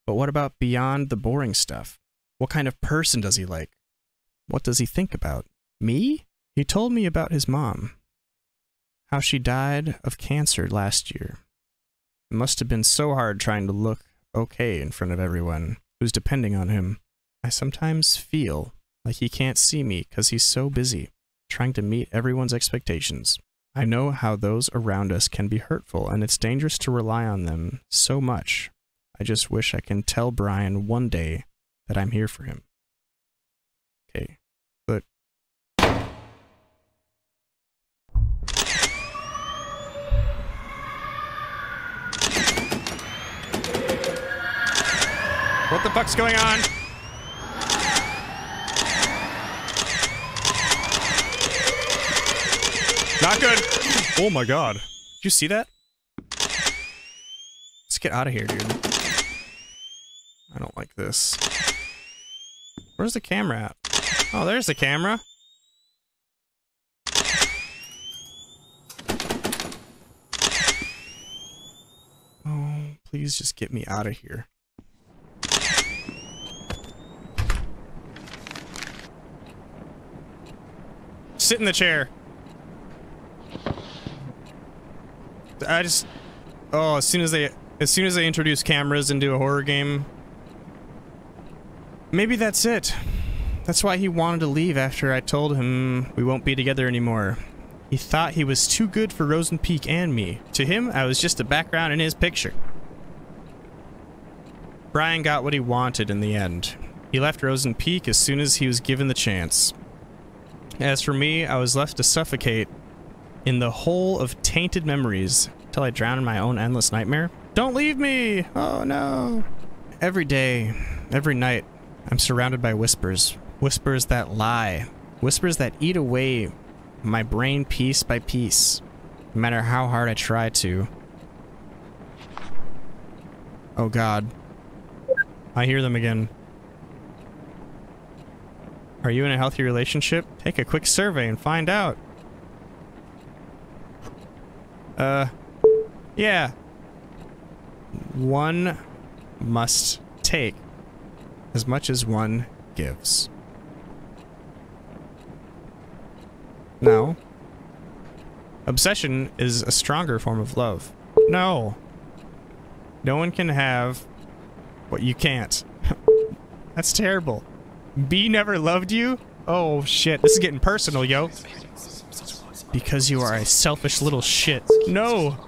but what about beyond the boring stuff? What kind of person does he like? What does he think about? Me? He told me about his mom. How she died of cancer last year. It must have been so hard trying to look okay in front of everyone who's depending on him. I sometimes feel like he can't see me because he's so busy, trying to meet everyone's expectations. I know how those around us can be hurtful, and it's dangerous to rely on them so much. I just wish I can tell Brian one day that I'm here for him. Okay, but... What the fuck's going on? Not good. Oh my god. Did you see that? Let's get out of here, dude. I don't like this. Where's the camera at? Oh, there's the camera. Oh, please just get me out of here. Sit in the chair. Oh, as soon as they introduce cameras into a horror game, maybe that's it. That's why he wanted to leave after I told him we won't be together anymore. He thought he was too good for Rosen Peak and me. To him, I was just a background in his picture. Brian got what he wanted in the end. He left Rosen Peak as soon as he was given the chance. As for me, I was left to suffocate in the hole of tainted memories till I drown in my own endless nightmare. Don't leave me! Oh no! Every day, every night, I'm surrounded by whispers. Whispers that lie. Whispers that eat away my brain piece by piece, no matter how hard I try to. Oh god. I hear them again. Are you in a healthy relationship? Take a quick survey and find out. Yeah. One must take as much as one gives. No. Obsession is a stronger form of love. No. No one can have what you can't. That's terrible. B never loved you? Oh shit, this is getting personal, yo. Because you are a selfish little shit. No!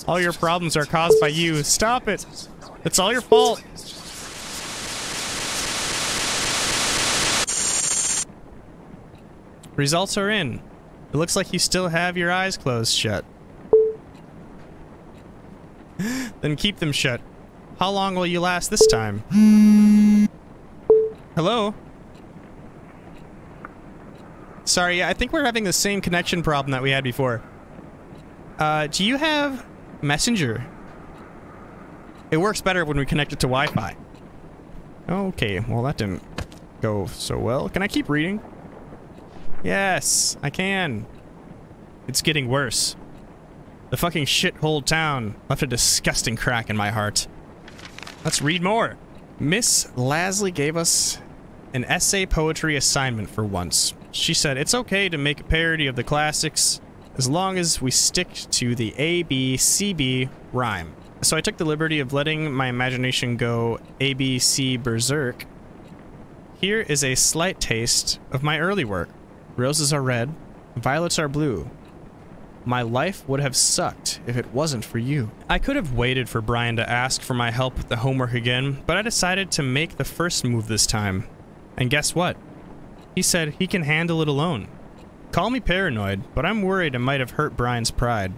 All your problems are caused by you. Stop it! It's all your fault! Results are in. It looks like you still have your eyes closed shut. Then keep them shut. How long will you last this time? Hello? Sorry, I think we're having the same connection problem that we had before. Do you have Messenger? It works better when we connect it to Wi-Fi. Okay, well that didn't go so well. Can I keep reading? Yes, I can. It's getting worse. The fucking shithole town left a disgusting crack in my heart. Let's read more. Miss Lasley gave us an essay poetry assignment for once. She said it's okay to make a parody of the classics as long as we stick to the A-B-C-B rhyme. So I took the liberty of letting my imagination go A-B-C berserk. Here is a slight taste of my early work. Roses are red, violets are blue. My life would have sucked if it wasn't for you. I could have waited for Brian to ask for my help with the homework again, but I decided to make the first move this time. And guess what? He said he can handle it alone. Call me paranoid, but I'm worried it might have hurt Brian's pride.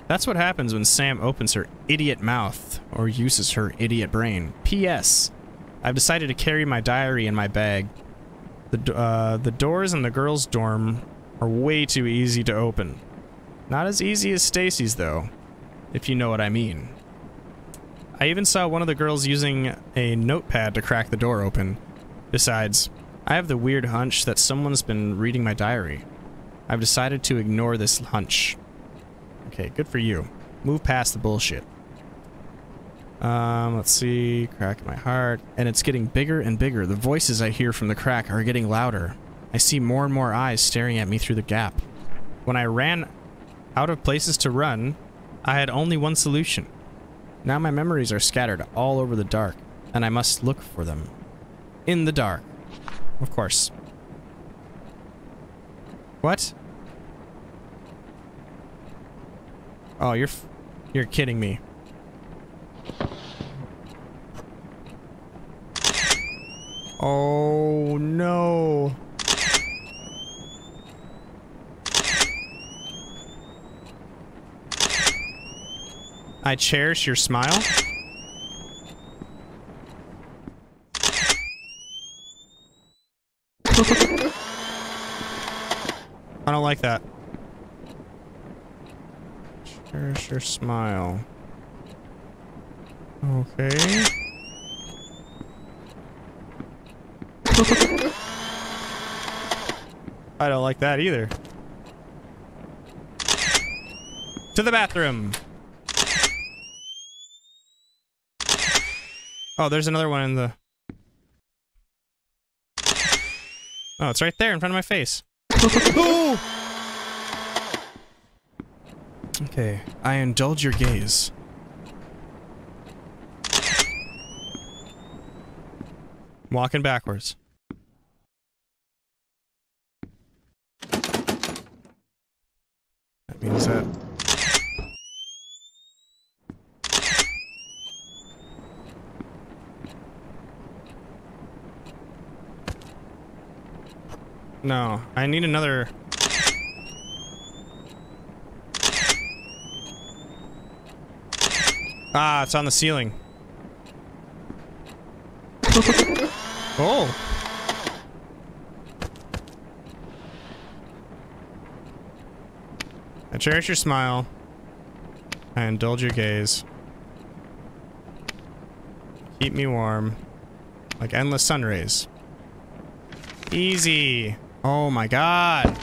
That's what happens when Sam opens her idiot mouth, or uses her idiot brain. P.S. I've decided to carry my diary in my bag. The doors in the girls' dorm are way too easy to open. Not as easy as Stacy's, though, if you know what I mean. I even saw one of the girls using a notepad to crack the door open. Besides, I have the weird hunch that someone's been reading my diary. I've decided to ignore this hunch. Okay, good for you. Move past the bullshit. Let's see. Crack in my heart. And it's getting bigger and bigger. The voices I hear from the crack are getting louder. I see more and more eyes staring at me through the gap. When I ran out of places to run, I had only one solution. Now my memories are scattered all over the dark, and I must look for them. In the dark. Of course. What? Oh, you're kidding me. Oh no. I cherish your smile. I don't like that. Cherish your smile. Okay. I don't like that either. To the bathroom. Oh, there's another one in the... Oh, it's right there in front of my face. Ooh! Okay, I indulge your gaze. Walking backwards. That means that... No, I need another... Ah, it's on the ceiling. Oh! I cherish your smile. I indulge your gaze. Keep me warm. Like endless sun rays. Easy! Oh my god!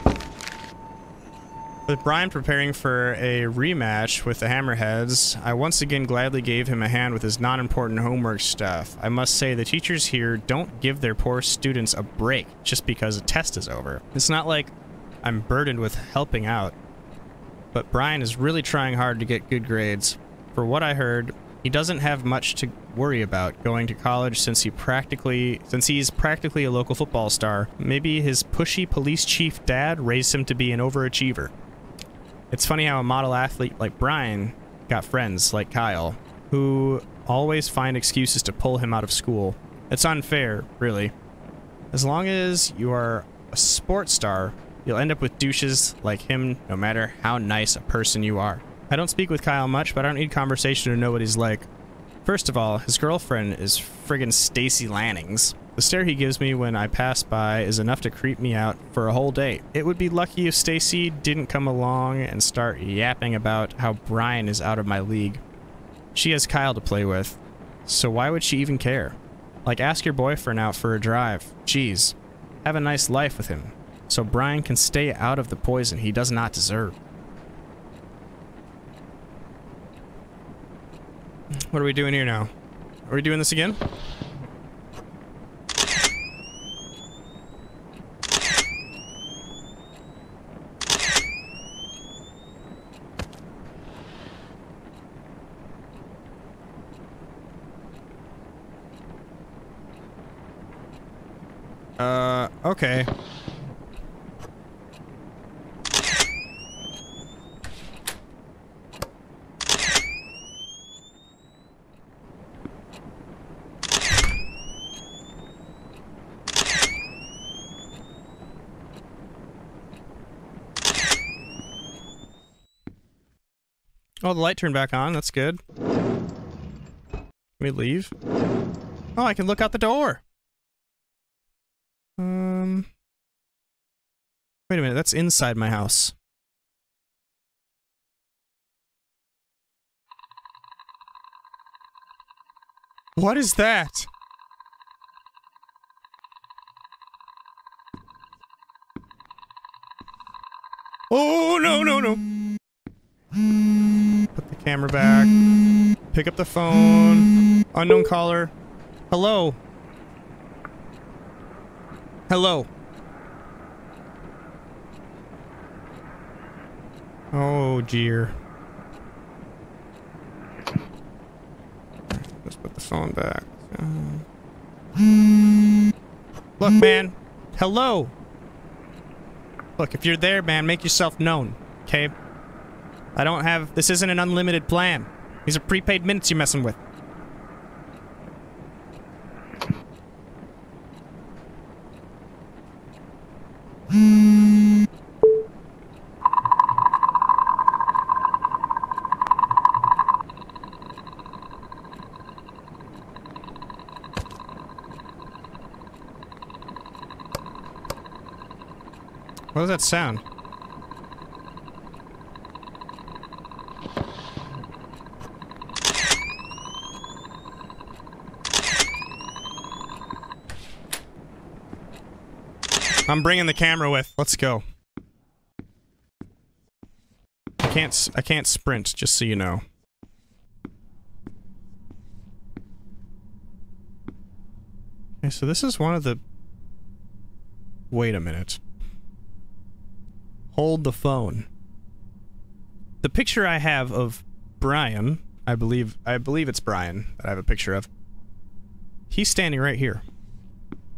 With Brian preparing for a rematch with the Hammerheads, I once again gladly gave him a hand with his non-important homework stuff. I must say the teachers here don't give their poor students a break just because a test is over. It's not like I'm burdened with helping out, but Brian is really trying hard to get good grades. For what I heard, he doesn't have much to worry about going to college since he's practically a local football star. Maybe his pushy police chief dad raised him to be an overachiever. It's funny how a model athlete like Brian got friends like Kyle, who always find excuses to pull him out of school. It's unfair, really. As long as you are a sports star, you'll end up with douches like him no matter how nice a person you are. I don't speak with Kyle much, but I don't need conversation to know what he's like. First of all, his girlfriend is friggin' Stacy Lannings. The stare he gives me when I pass by is enough to creep me out for a whole day. It would be lucky if Stacy didn't come along and start yapping about how Brian is out of my league. She has Kyle to play with, so why would she even care? Like, ask your boyfriend out for a drive. Jeez. Have a nice life with him, so Brian can stay out of the poison he does not deserve. What are we doing here now? Are we doing this again? Okay. Oh, the light turned back on. That's good. Can we leave? Oh, I can look out the door. Wait a minute, that's inside my house. What is that? Oh, no, no, no. Put the camera back. Pick up the phone. Unknown caller. Hello. Hello. Oh, dear. Let's put the phone back. Look, man. Hello. Look, if you're there, man, make yourself known. Okay? I don't have... This isn't an unlimited plan. These are prepaid minutes you're messing with. What does that sound? I'm bringing the camera with. Let's go. I can't sprint, just so you know. Okay, so this is one of the... Wait a minute. Hold the phone. The picture I have of Brian, I believe it's Brian that I have a picture of. He's standing right here.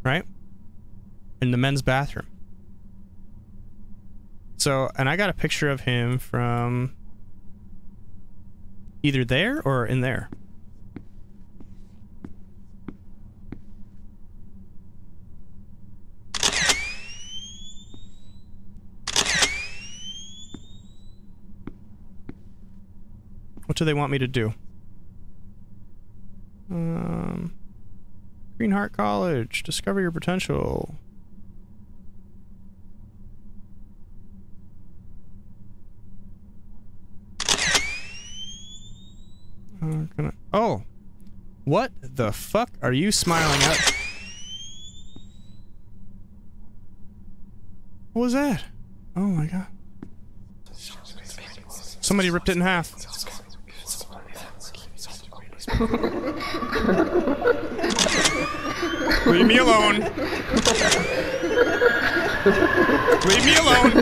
Right? In the men's bathroom. So, and I got a picture of him from either there or in there. What do they want me to do? Green Heart College. Discover your potential. Oh! What the fuck are you smiling at? What was that? Oh my god. Somebody ripped it in half. Leave me alone. Leave me alone.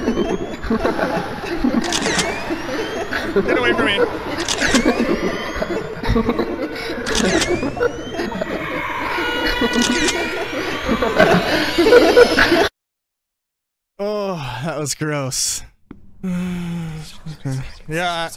Get away from me. Oh, that was gross. Yeah.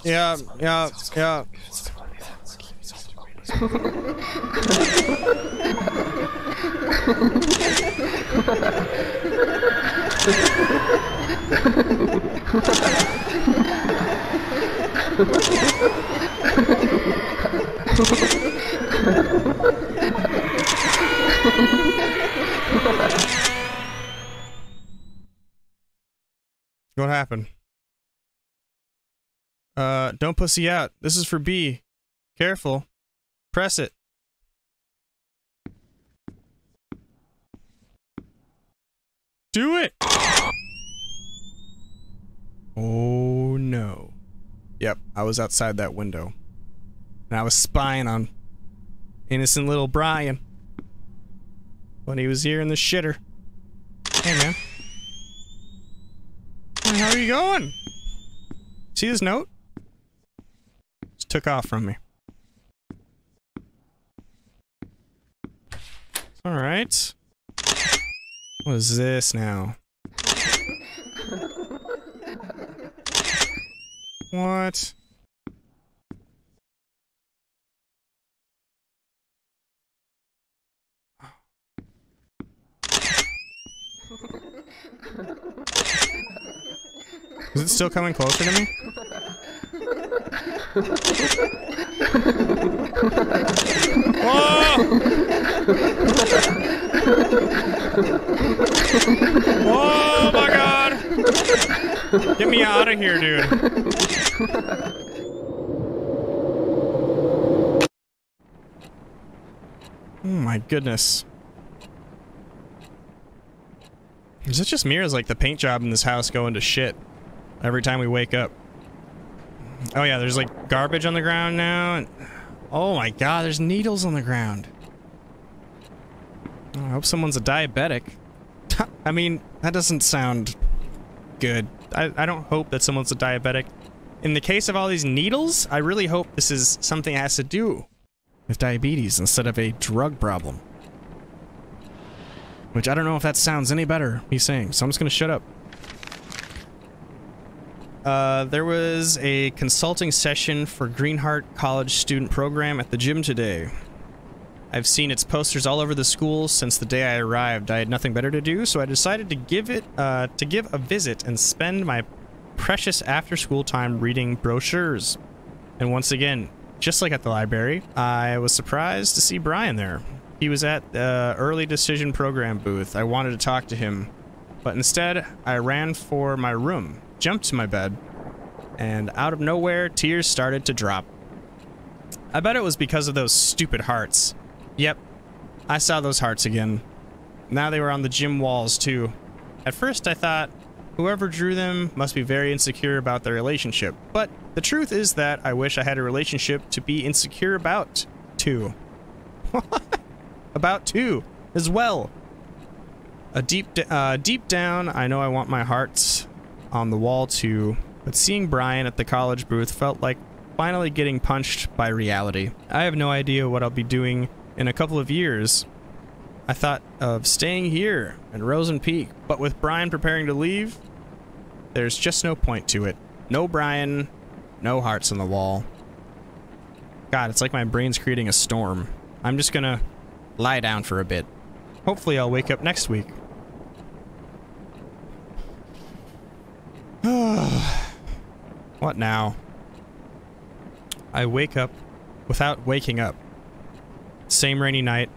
What happened? Don't pussy out. This is for B. Careful. Press it. Do it! Oh no. Yep, I was outside that window. And I was spying on innocent little Brian when he was here in the shitter. Hey man. How are you going? See this note? Just took off from me. Alright. What is this now? What? Is it still coming closer to me? Whoa! Oh my god! Get me out of here, dude. Oh my goodness. Is it just me or is like the paint job in this house going to shit every time we wake up? Oh yeah, there's like garbage on the ground now and oh my god, there's needles on the ground. Oh, I hope someone's a diabetic. I mean, that doesn't sound good. I don't hope that someone's a diabetic. In the case of all these needles, I really hope this is something that has to do with diabetes instead of a drug problem. Which I don't know if that sounds any better, me saying, so I'm just gonna shut up. There was a consulting session for Greenheart College student program at the gym today. I've seen its posters all over the school since the day I arrived. I had nothing better to do, so I decided to give a visit and spend my precious after-school time reading brochures. And once again, just like at the library, I was surprised to see Brian there. He was at the early decision program booth. I wanted to talk to him, but instead, I ran for my room, jumped to my bed, and out of nowhere, tears started to drop. I bet it was because of those stupid hearts. Yep, I saw those hearts again. Now they were on the gym walls, too. At first, I thought, whoever drew them must be very insecure about their relationship. But the truth is that I wish I had a relationship to be insecure about, too. About, too, as well. Deep down, I know I want my hearts on the wall, too. But seeing Brian at the college booth felt like finally getting punched by reality. I have no idea what I'll be doing in a couple of years. I thought of staying here in Rosen Peak, but with Brian preparing to leave, there's just no point to it. No Brian, no hearts on the wall. God, it's like my brain's creating a storm. I'm just gonna lie down for a bit. Hopefully I'll wake up next week. What now? I wake up without waking up. Same rainy night,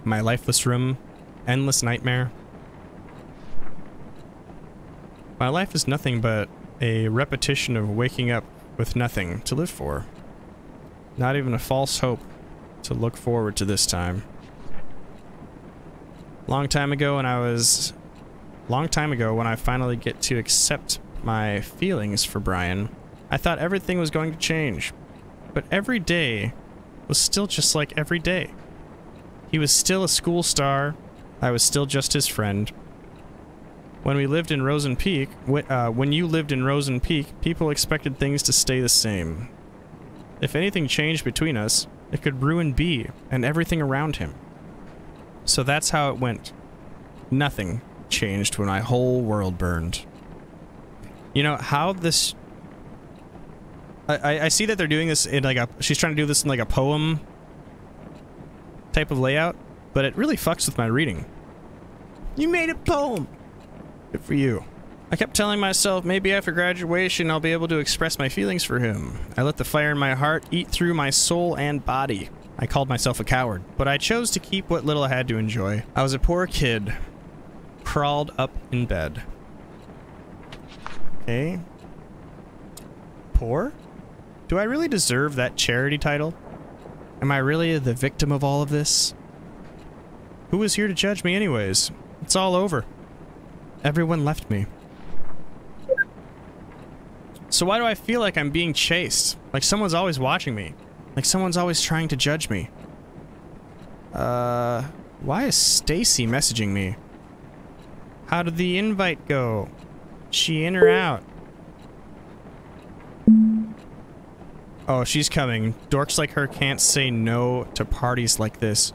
my lifeless room, endless nightmare. My life is nothing but a repetition of waking up with nothing to live for. Not even a false hope to look forward to this time. Long time ago when I finally get to accept my feelings for Brian, I thought everything was going to change. But every day was still just like every day. He was still a school star. I was still just his friend. When we lived in Rosen Peak, when you lived in Rosen Peak, people expected things to stay the same. If anything changed between us, it could ruin B and everything around him. So that's how it went. Nothing changed when my whole world burned. You know, how this... I see that they're doing this in like a... She's trying to do this in like a poem type of layout, but it really fucks with my reading. You made a poem! Good for you. I kept telling myself maybe after graduation I'll be able to express my feelings for him. I let the fire in my heart eat through my soul and body. I called myself a coward, but I chose to keep what little I had to enjoy. I was a poor kid. Crawled up in bed. Okay. Poor? Do I really deserve that charity title? Am I really the victim of all of this? Who was here to judge me anyways? It's all over. Everyone left me. So why do I feel like I'm being chased? Like someone's always watching me. Like someone's always trying to judge me. Why is Stacy messaging me? How did the invite go? She in or out? Oh, she's coming. Dorks like her can't say no to parties like this.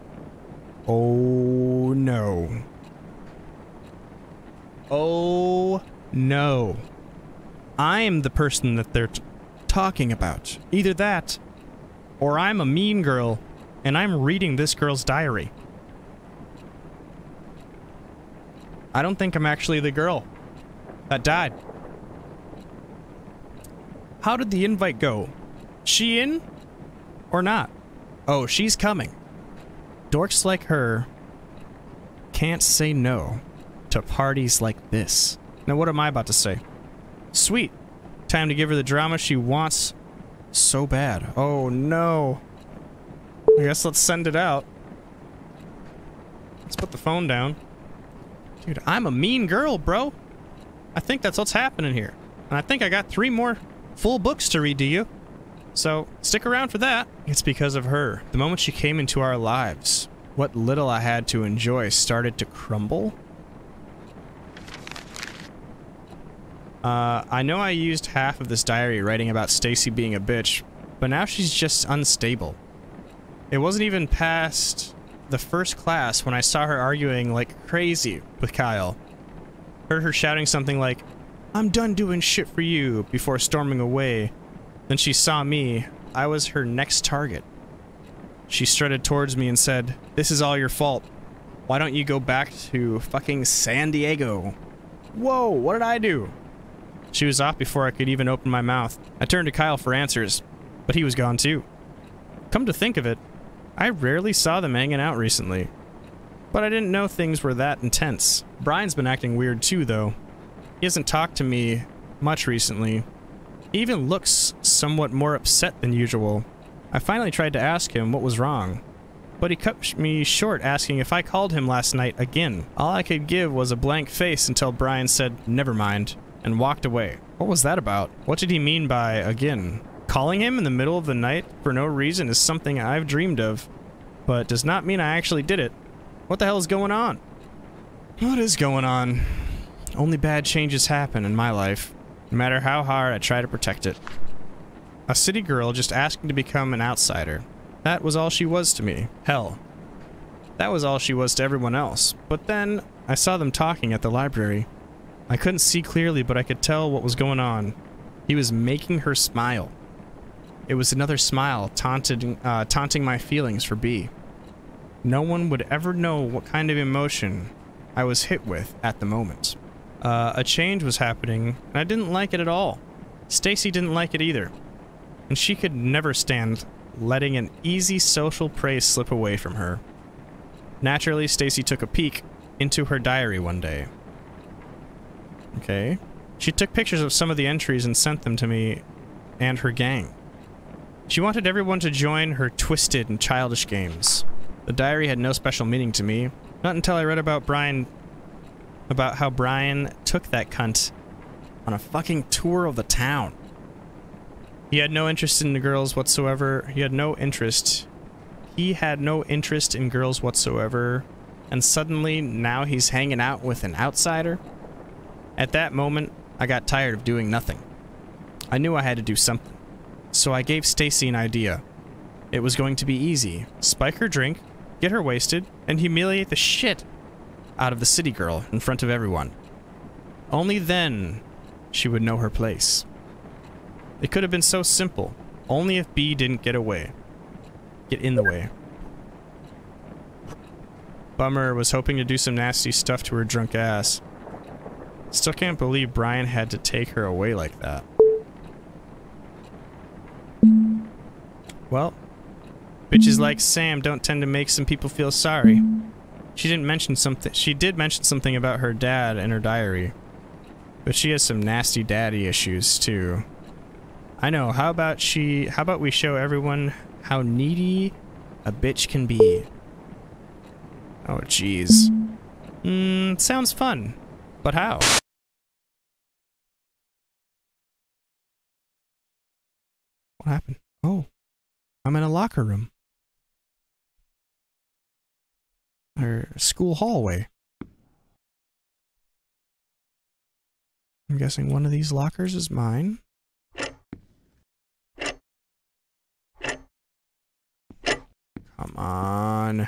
Oh no. Oh no. I'm the person that they're talking about. Either that, or I'm a mean girl, and I'm reading this girl's diary. I don't think I'm actually the girl that died. How did the invite go? She in? Or not? Oh, she's coming. Dorks like her can't say no to parties like this. Now what am I about to say? Sweet. Time to give her the drama she wants so bad. Oh no. I guess let's send it out. Let's put the phone down. Dude, I'm a mean girl, bro. I think that's what's happening here. And I think I got 3 more full books to read to you. So, stick around for that. It's because of her. The moment she came into our lives, what little I had to enjoy started to crumble. I know I used half of this diary writing about Stacy being a bitch, but now she's just unstable. It wasn't even past the first class when I saw her arguing like crazy with Kyle. Heard her shouting something like, "I'm done doing shit for you," before storming away. Then she saw me. I was her next target. She strutted towards me and said, "This is all your fault. Why don't you go back to fucking San Diego?" Whoa, what did I do? She was off before I could even open my mouth. I turned to Kyle for answers, but he was gone too. Come to think of it, I rarely saw them hanging out recently. But I didn't know things were that intense. Brian's been acting weird too, though. He hasn't talked to me much recently. He even looks somewhat more upset than usual. I finally tried to ask him what was wrong, but he cut me short asking if I called him last night again. All I could give was a blank face until Brian said, "Never mind," and walked away. What was that about? What did he mean by again? Calling him in the middle of the night for no reason is something I've dreamed of, but does not mean I actually did it. What the hell is going on? What is going on? Only bad changes happen in my life, no matter how hard I try to protect it. A city girl just asking to become an outsider. That was all she was to me. Hell, that was all she was to everyone else. But then, I saw them talking at the library. I couldn't see clearly, but I could tell what was going on. He was making her smile. It was another smile, taunting my feelings for B. No one would ever know what kind of emotion I was hit with at the moment. A change was happening, and I didn't like it at all. Stacy didn't like it either. And she could never stand letting an easy social praise slip away from her. Naturally, Stacy took a peek into her diary one day. Okay. She took pictures of some of the entries and sent them to me and her gang. She wanted everyone to join her twisted and childish games. The diary had no special meaning to me, not until I read about how Brian took that cunt on a fucking tour of the town. He had no interest in the girls whatsoever. He had no interest in girls whatsoever. And suddenly, now he's hanging out with an outsider? At that moment, I got tired of doing nothing. I knew I had to do something. So I gave Stacy an idea. It was going to be easy. Spike her drink, get her wasted, and humiliate the shit out of the city girl in front of everyone. Only then she would know her place. It could have been so simple. Only if B didn't get in the way. Bummer, was hoping to do some nasty stuff to her drunk ass. Still can't believe Brian had to take her away like that. Well, bitches like Sam don't tend to make some people feel sorry. She did mention something about her dad in her diary. But she has some nasty daddy issues too. I know, how about we show everyone how needy a bitch can be? Oh jeez. Sounds fun. But how? What happened? Oh. I'm in a locker room. Or school hallway. I'm guessing one of these lockers is mine. Come on.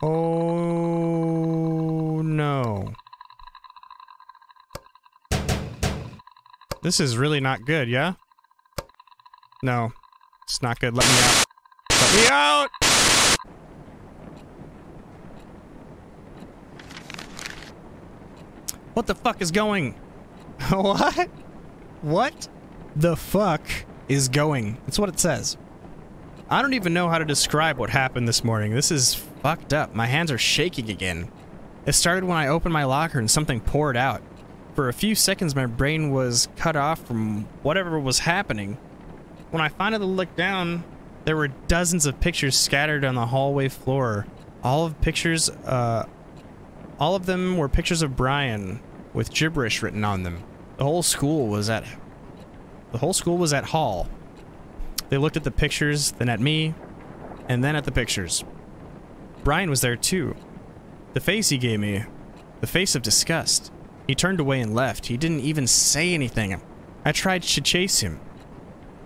Oh no. This is really not good, yeah? No. It's not good. Let me out. Let me out! What the fuck is going? What? What the fuck is going? That's what it says. I don't even know how to describe what happened this morning. This is fucked up. My hands are shaking again. It started when I opened my locker and something poured out. For a few seconds, my brain was cut off from whatever was happening. When I finally looked down, there were dozens of pictures scattered on the hallway floor. All of them were pictures of Brian with gibberish written on them. The whole school was at Hall. They looked at the pictures, then at me, and then at the pictures. Brian was there too. The face he gave me, the face of disgust. He turned away and left. He didn't even say anything. I tried to chase him.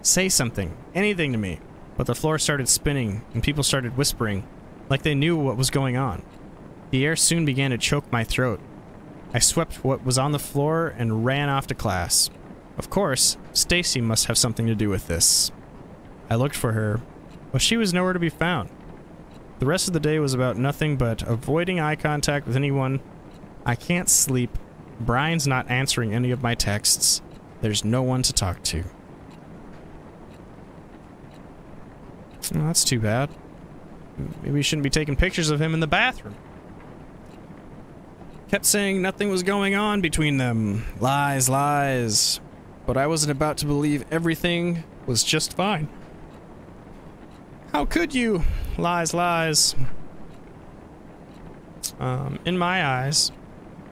Say something, anything to me. But the floor started spinning, and people started whispering, like they knew what was going on. The air soon began to choke my throat. I swept what was on the floor and ran off to class. Of course, Stacy must have something to do with this. I looked for her, but she was nowhere to be found. The rest of the day was about nothing but avoiding eye contact with anyone. I can't sleep. Brian's not answering any of my texts. There's no one to talk to. Well, that's too bad. Maybe we shouldn't be taking pictures of him in the bathroom. Kept saying nothing was going on between them. Lies, lies. But I wasn't about to believe everything was just fine. How could you? Lies, lies. In my eyes,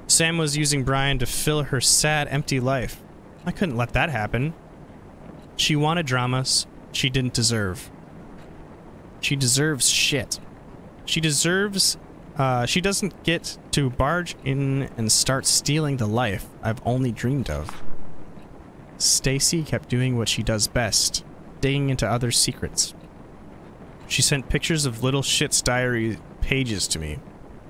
Sam was using Brian to fill her sad, empty life. I couldn't let that happen. She wanted dramas she didn't deserve. She deserves shit. She deserves... she doesn't get to barge in and start stealing the life I've only dreamed of. Stacy kept doing what she does best, digging into others' secrets. She sent pictures of little shit's diary pages to me.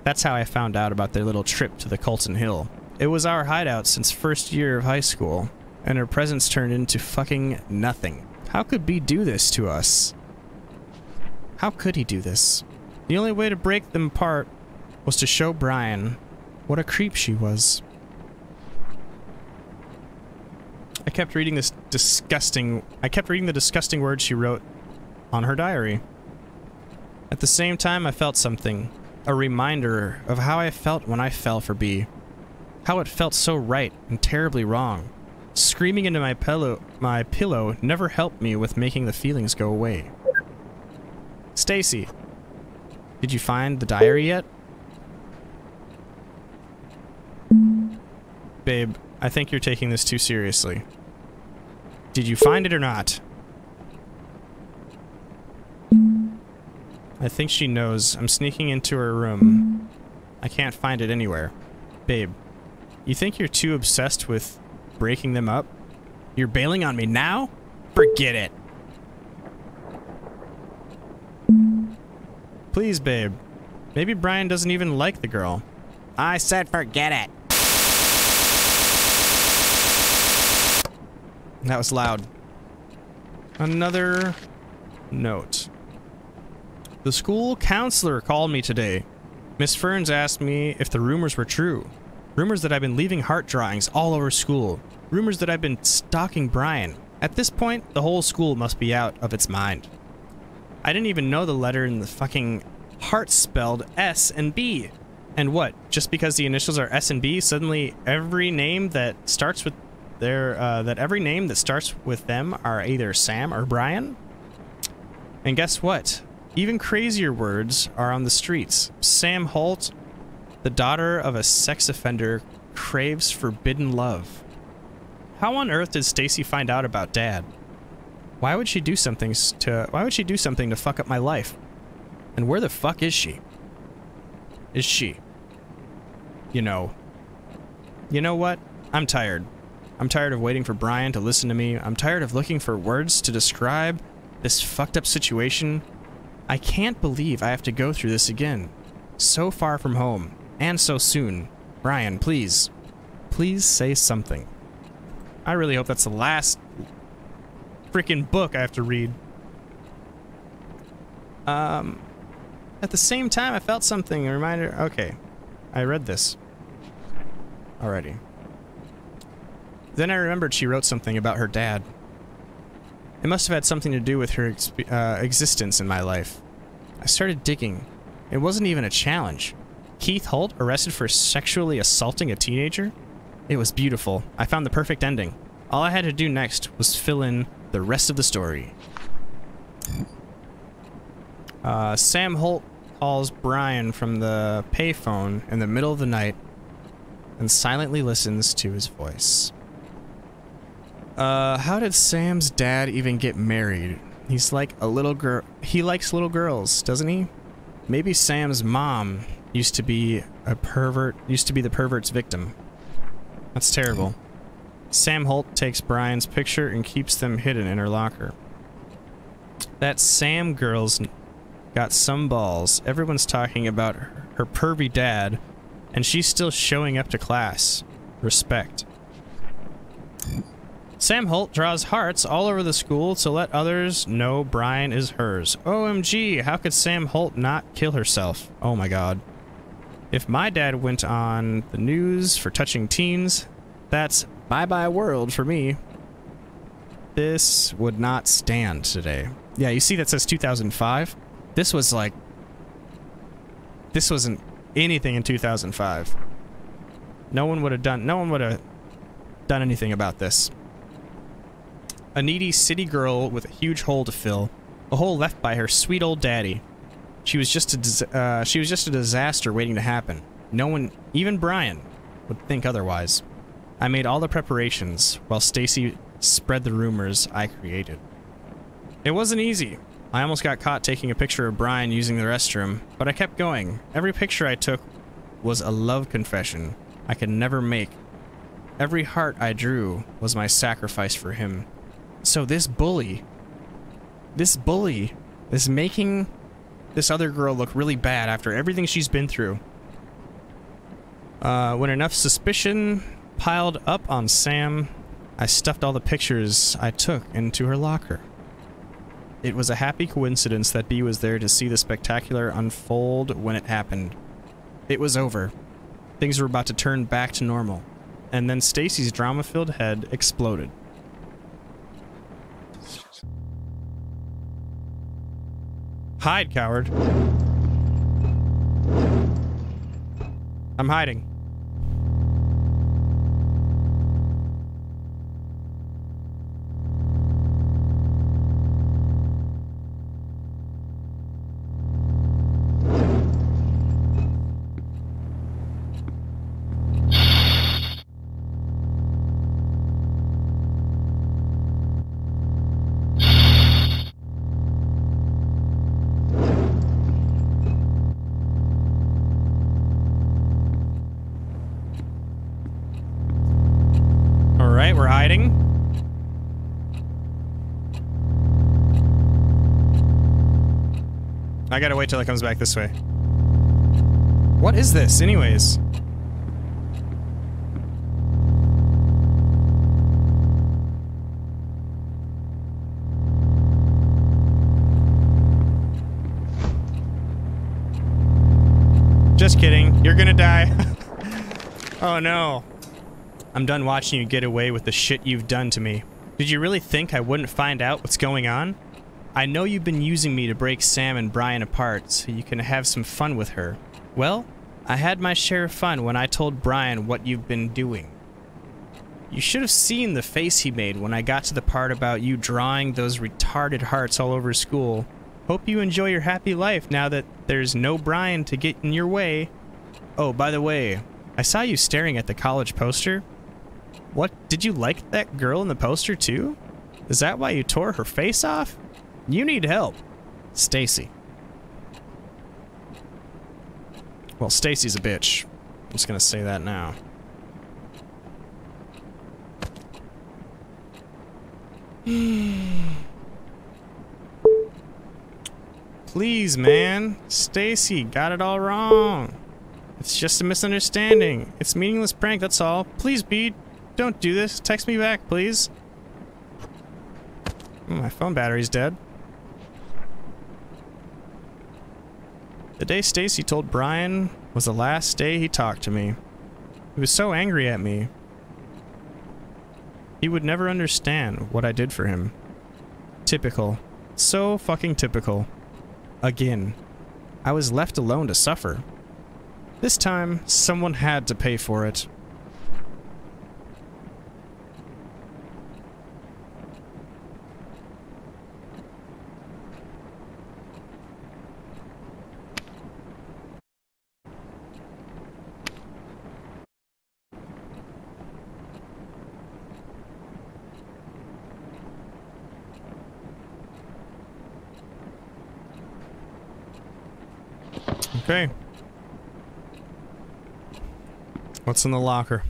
That's how I found out about their little trip to the Colton Hill. It was our hideout since first year of high school, and her presence turned into fucking nothing. How could B do this to us? How could he do this? The only way to break them apart was to show Brian what a creep she was. I kept reading the disgusting words she wrote on her diary. At the same time, I felt something. A reminder of how I felt when I fell for B. How it felt so right and terribly wrong. Screaming into my pillow never helped me with making the feelings go away. Stacy, did you find the diary yet? Babe, I think you're taking this too seriously. Did you find it or not? I think she knows. I'm sneaking into her room. I can't find it anywhere. Babe, you think you're too obsessed with breaking them up? You're bailing on me now? Forget it. Please, babe. Maybe Brian doesn't even like the girl. I said forget it. That was loud. Another note. The school counselor called me today. Miss Ferns asked me if the rumors were true. Rumors that I've been leaving heart drawings all over school. Rumors that I've been stalking Brian. At this point, the whole school must be out of its mind. I didn't even know the letter in the fucking heart spelled S and B. And what? Just because the initials are S and B, suddenly every name that starts with them are either Sam or Brian? And guess what? Even crazier words are on the streets. Sam Holt, the daughter of a sex offender, craves forbidden love. How on earth did Stacy find out about Dad? Why would she do something to fuck up my life? And where the fuck is she? Is she? You know what? I'm tired. I'm tired of waiting for Brian to listen to me. I'm tired of looking for words to describe this fucked up situation. I can't believe I have to go through this again. So far from home. And so soon. Brian, please. Please say something. I really hope that's the last freaking book I have to read. At the same time, I felt something. A reminder. Okay. I read this already. Then I remembered she wrote something about her dad. It must have had something to do with her existence in my life. I started digging. It wasn't even a challenge. Keith Holt arrested for sexually assaulting a teenager? It was beautiful. I found the perfect ending. All I had to do next was fill in the rest of the story. Sam Holt calls Brian from the payphone in the middle of the night and silently listens to his voice. How did Sam's dad even get married? He's like a little girl. He likes little girls, doesn't he? Maybe Sam's mom used to be a pervert, the pervert's victim. That's terrible. Sam Holt takes Brian's picture and keeps them hidden in her locker. That Sam girl's got some balls. Everyone's talking about her pervy dad, and she's still showing up to class. Respect. Sam Holt draws hearts all over the school to let others know Brian is hers. OMG, how could Sam Holt not kill herself? Oh my god. If my dad went on the news for touching teens, that's bye-bye world for me. This would not stand today. Yeah, you see that says 2005? This was like... This wasn't anything in 2005. No one would have done anything about this. A needy city girl with a huge hole to fill. A hole left by her sweet old daddy. She was just a disaster waiting to happen. No one, even Brian, would think otherwise. I made all the preparations, while Stacy spread the rumors I created. It wasn't easy. I almost got caught taking a picture of Brian using the restroom, but I kept going. Every picture I took was a love confession I could never make. Every heart I drew was my sacrifice for him. So this bully is making this other girl look really bad after everything she's been through. When enough suspicion piled up on Sam, I stuffed all the pictures I took into her locker. It was a happy coincidence that Bea was there to see the spectacular unfold when it happened. It was over. Things were about to turn back to normal. And then Stacy's drama-filled head exploded. Hide, coward. I'm hiding. Alright, we're hiding. I gotta wait till it comes back this way. What is this, anyways? Just kidding. You're gonna die. Oh no. I'm done watching you get away with the shit you've done to me. Did you really think I wouldn't find out what's going on? I know you've been using me to break Sam and Brian apart so you can have some fun with her. Well, I had my share of fun when I told Brian what you've been doing. You should have seen the face he made when I got to the part about you drawing those retarded hearts all over school. Hope you enjoy your happy life now that there's no Brian to get in your way. Oh, by the way, I saw you staring at the college poster. What, did you like that girl in the poster too? Is that why you tore her face off? You need help. Stacy. Well, Stacy's a bitch. I'm just gonna say that now. Please, man. Stacy got it all wrong. It's just a misunderstanding. It's a meaningless prank, that's all. Please, Bede, don't do this. Text me back, please. Oh, my phone battery's dead. The day Stacy told Brian was the last day he talked to me. He was so angry at me. He would never understand what I did for him. Typical. So fucking typical. Again. I was left alone to suffer. This time, someone had to pay for it. Okay. What's in the locker?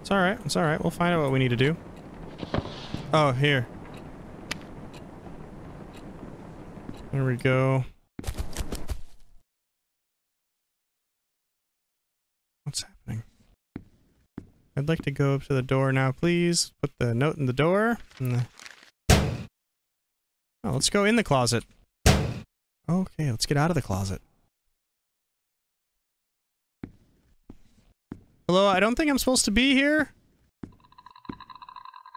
It's alright, it's alright. We'll find out what we need to do. Oh, here. There we go. What's happening? I'd like to go up to the door now, please. Put the note in the door. Oh, let's go in the closet. Okay, let's get out of the closet. Hello, I don't think I'm supposed to be here.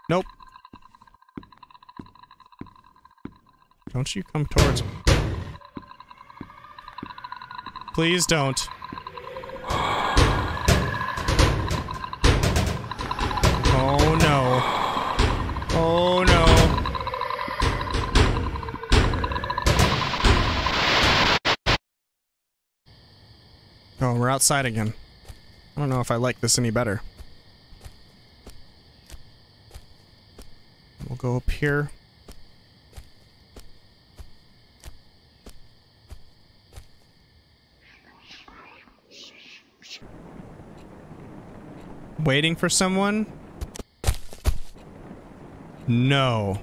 Nope. Don't you come towards me. Please don't. Oh no. Oh no. Oh, we're outside again. I don't know if I like this any better. We'll go up here. Waiting for someone? No.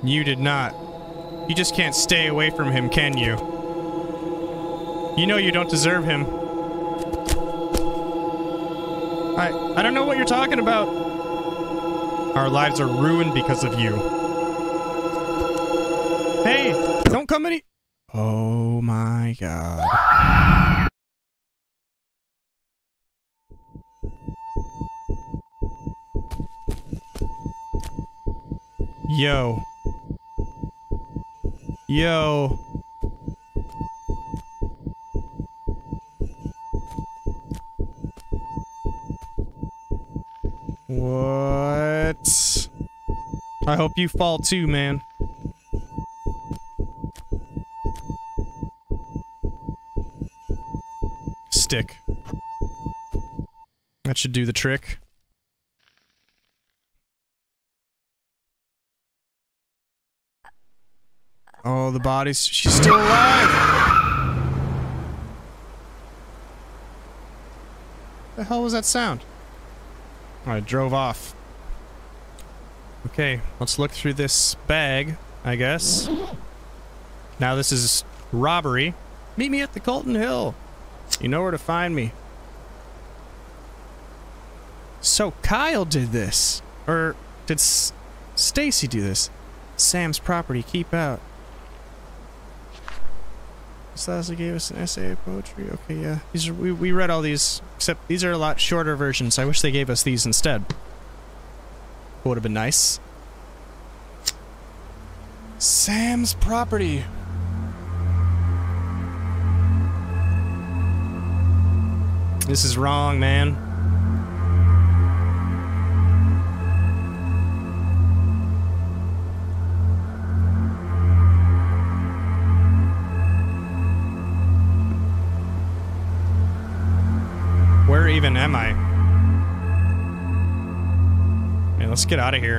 You did not. You just can't stay away from him, can you? You know you don't deserve him. I don't know what you're talking about. Our lives are ruined because of you. Hey, don't come any— Oh my god. Yo. Yo. What? I hope you fall too, man. Stick. That should do the trick. no, the body's... She's still alive! The hell was that sound? Oh, I drove off. Okay, let's look through this bag, I guess. Now this is robbery. Meet me at the Colton Hill. You know where to find me. So Kyle did this. Or did Stacy do this? Sam's property, keep out. Leslie gave us an essay of poetry. Okay, yeah. These are, we read all these, except these are a lot shorter versions. I wish they gave us these instead. Would have been nice. Sam's property. This is wrong, man. Where even am I? Man, let's get out of here.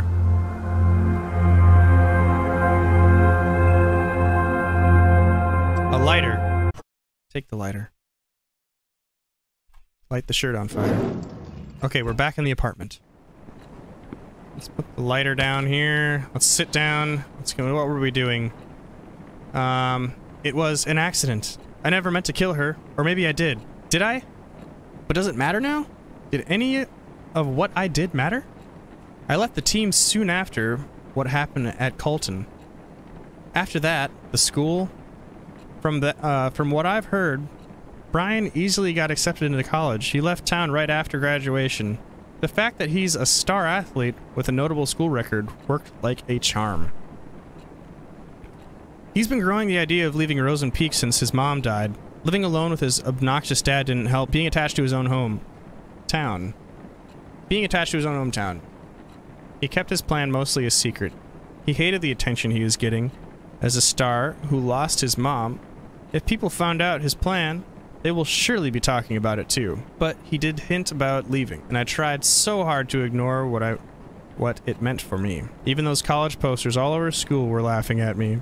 A lighter. Take the lighter. Light the shirt on fire. Okay, we're back in the apartment. Let's put the lighter down here. Let's sit down. Let's go. What were we doing? It was an accident. I never meant to kill her. Or maybe I did. Did I? But does it matter now? Did any of what I did matter? I left the team soon after what happened at Colton. After that, the school... From what I've heard, Brian easily got accepted into college. He left town right after graduation. The fact that he's a star athlete with a notable school record worked like a charm. He's been growing the idea of leaving Rosen Peak since his mom died. Living alone with his obnoxious dad didn't help. Being attached to his own hometown. He kept his plan mostly a secret. He hated the attention he was getting. As a star who lost his mom, if people found out his plan, they will surely be talking about it too. But he did hint about leaving, and I tried so hard to ignore what it meant for me. Even those college posters all over school were laughing at me.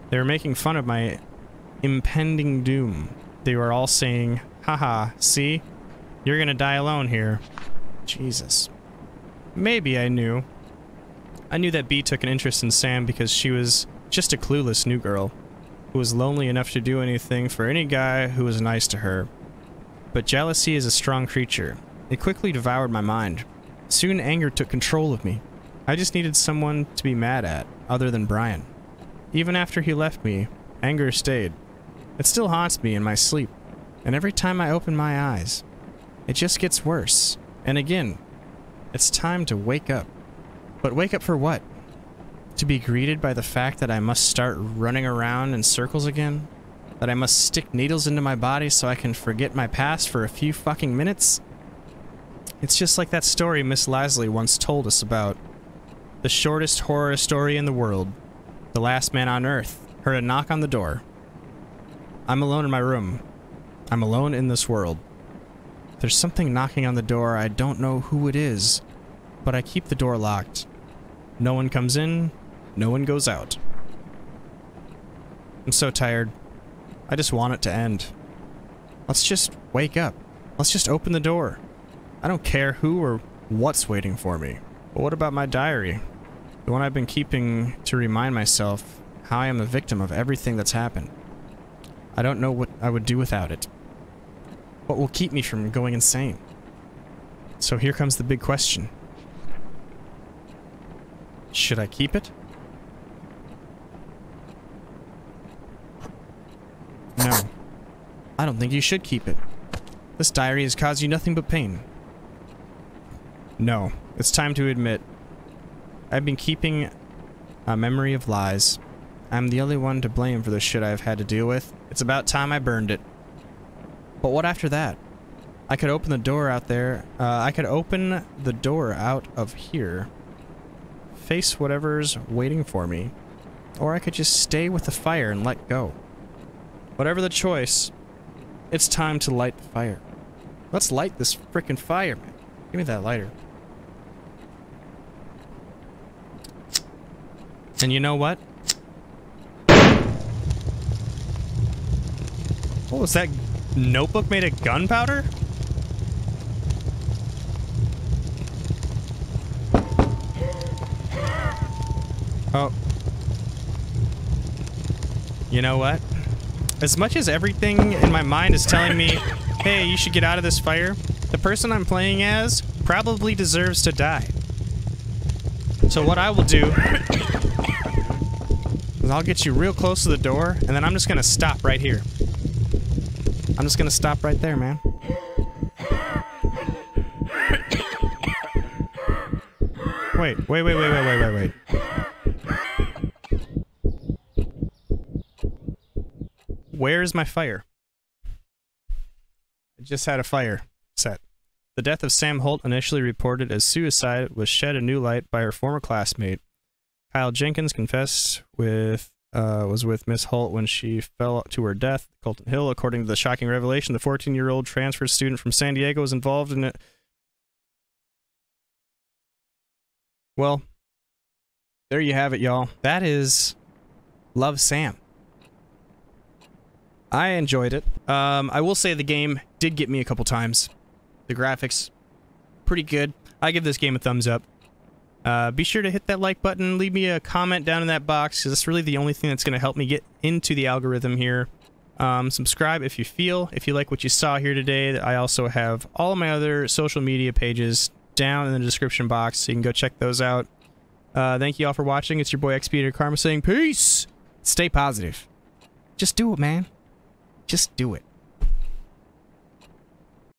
They were making fun of my impending doom. They were all saying, haha, see? You're gonna die alone here. Jesus. Maybe I knew. I knew that Bea took an interest in Sam because she was just a clueless new girl who was lonely enough to do anything for any guy who was nice to her. But jealousy is a strong creature. It quickly devoured my mind. Soon anger took control of me. I just needed someone to be mad at, other than Brian. Even after he left me, anger stayed. It still haunts me in my sleep, and every time I open my eyes, it just gets worse. And again, it's time to wake up. But wake up for what? To be greeted by the fact that I must start running around in circles again? That I must stick needles into my body so I can forget my past for a few fucking minutes? It's just like that story Miss Lasley once told us about. The shortest horror story in the world. The last man on Earth heard a knock on the door. I'm alone in my room. I'm alone in this world. There's something knocking on the door. I don't know who it is, but I keep the door locked. No one comes in, no one goes out. I'm so tired. I just want it to end. Let's just wake up. Let's just open the door. I don't care who or what's waiting for me. But what about my diary? The one I've been keeping to remind myself how I am a victim of everything that's happened. I don't know what I would do without it. What will keep me from going insane? So here comes the big question. Should I keep it? No. I don't think you should keep it. This diary has caused you nothing but pain. No. It's time to admit. I've been keeping a memory of lies. I'm the only one to blame for the shit I've had to deal with. It's about time I burned it. But what after that? I could open the door out there. I could open the door out of here. Face whatever's waiting for me. Or I could just stay with the fire and let go. Whatever the choice, it's time to light the fire. Let's light this frickin' fire, man. Give me that lighter. And you know what? What was that notebook made of gunpowder? Oh. You know what? As much as everything in my mind is telling me, hey, you should get out of this fire, the person I'm playing as probably deserves to die. So what I will do is I'll get you real close to the door, and then I'm just gonna stop right here. I'm just gonna stop right there, man. Wait. Where's my fire? I just had a fire set. The death of Sam Holt, initially reported as suicide, was shed a new light by her former classmate. Kyle Jenkins confessed was with Miss Holt when she fell to her death at Colton Hill. According to the shocking revelation, the 14-year-old transfer student from San Diego was involved in it. Well, there you have it, y'all. That is Love, Sam. I enjoyed it. I will say the game did get me a couple times. The graphics, pretty good. I give this game a thumbs up. Be sure to hit that like button, leave me a comment down in that box, because that's really the only thing that's going to help me get into the algorithm here. Subscribe if you like what you saw here today. I also have all of my other social media pages down in the description box, so you can go check those out. Thank you all for watching. It's your boy xpiator.of.karma saying peace! Stay positive. Just do it, man. Just do it.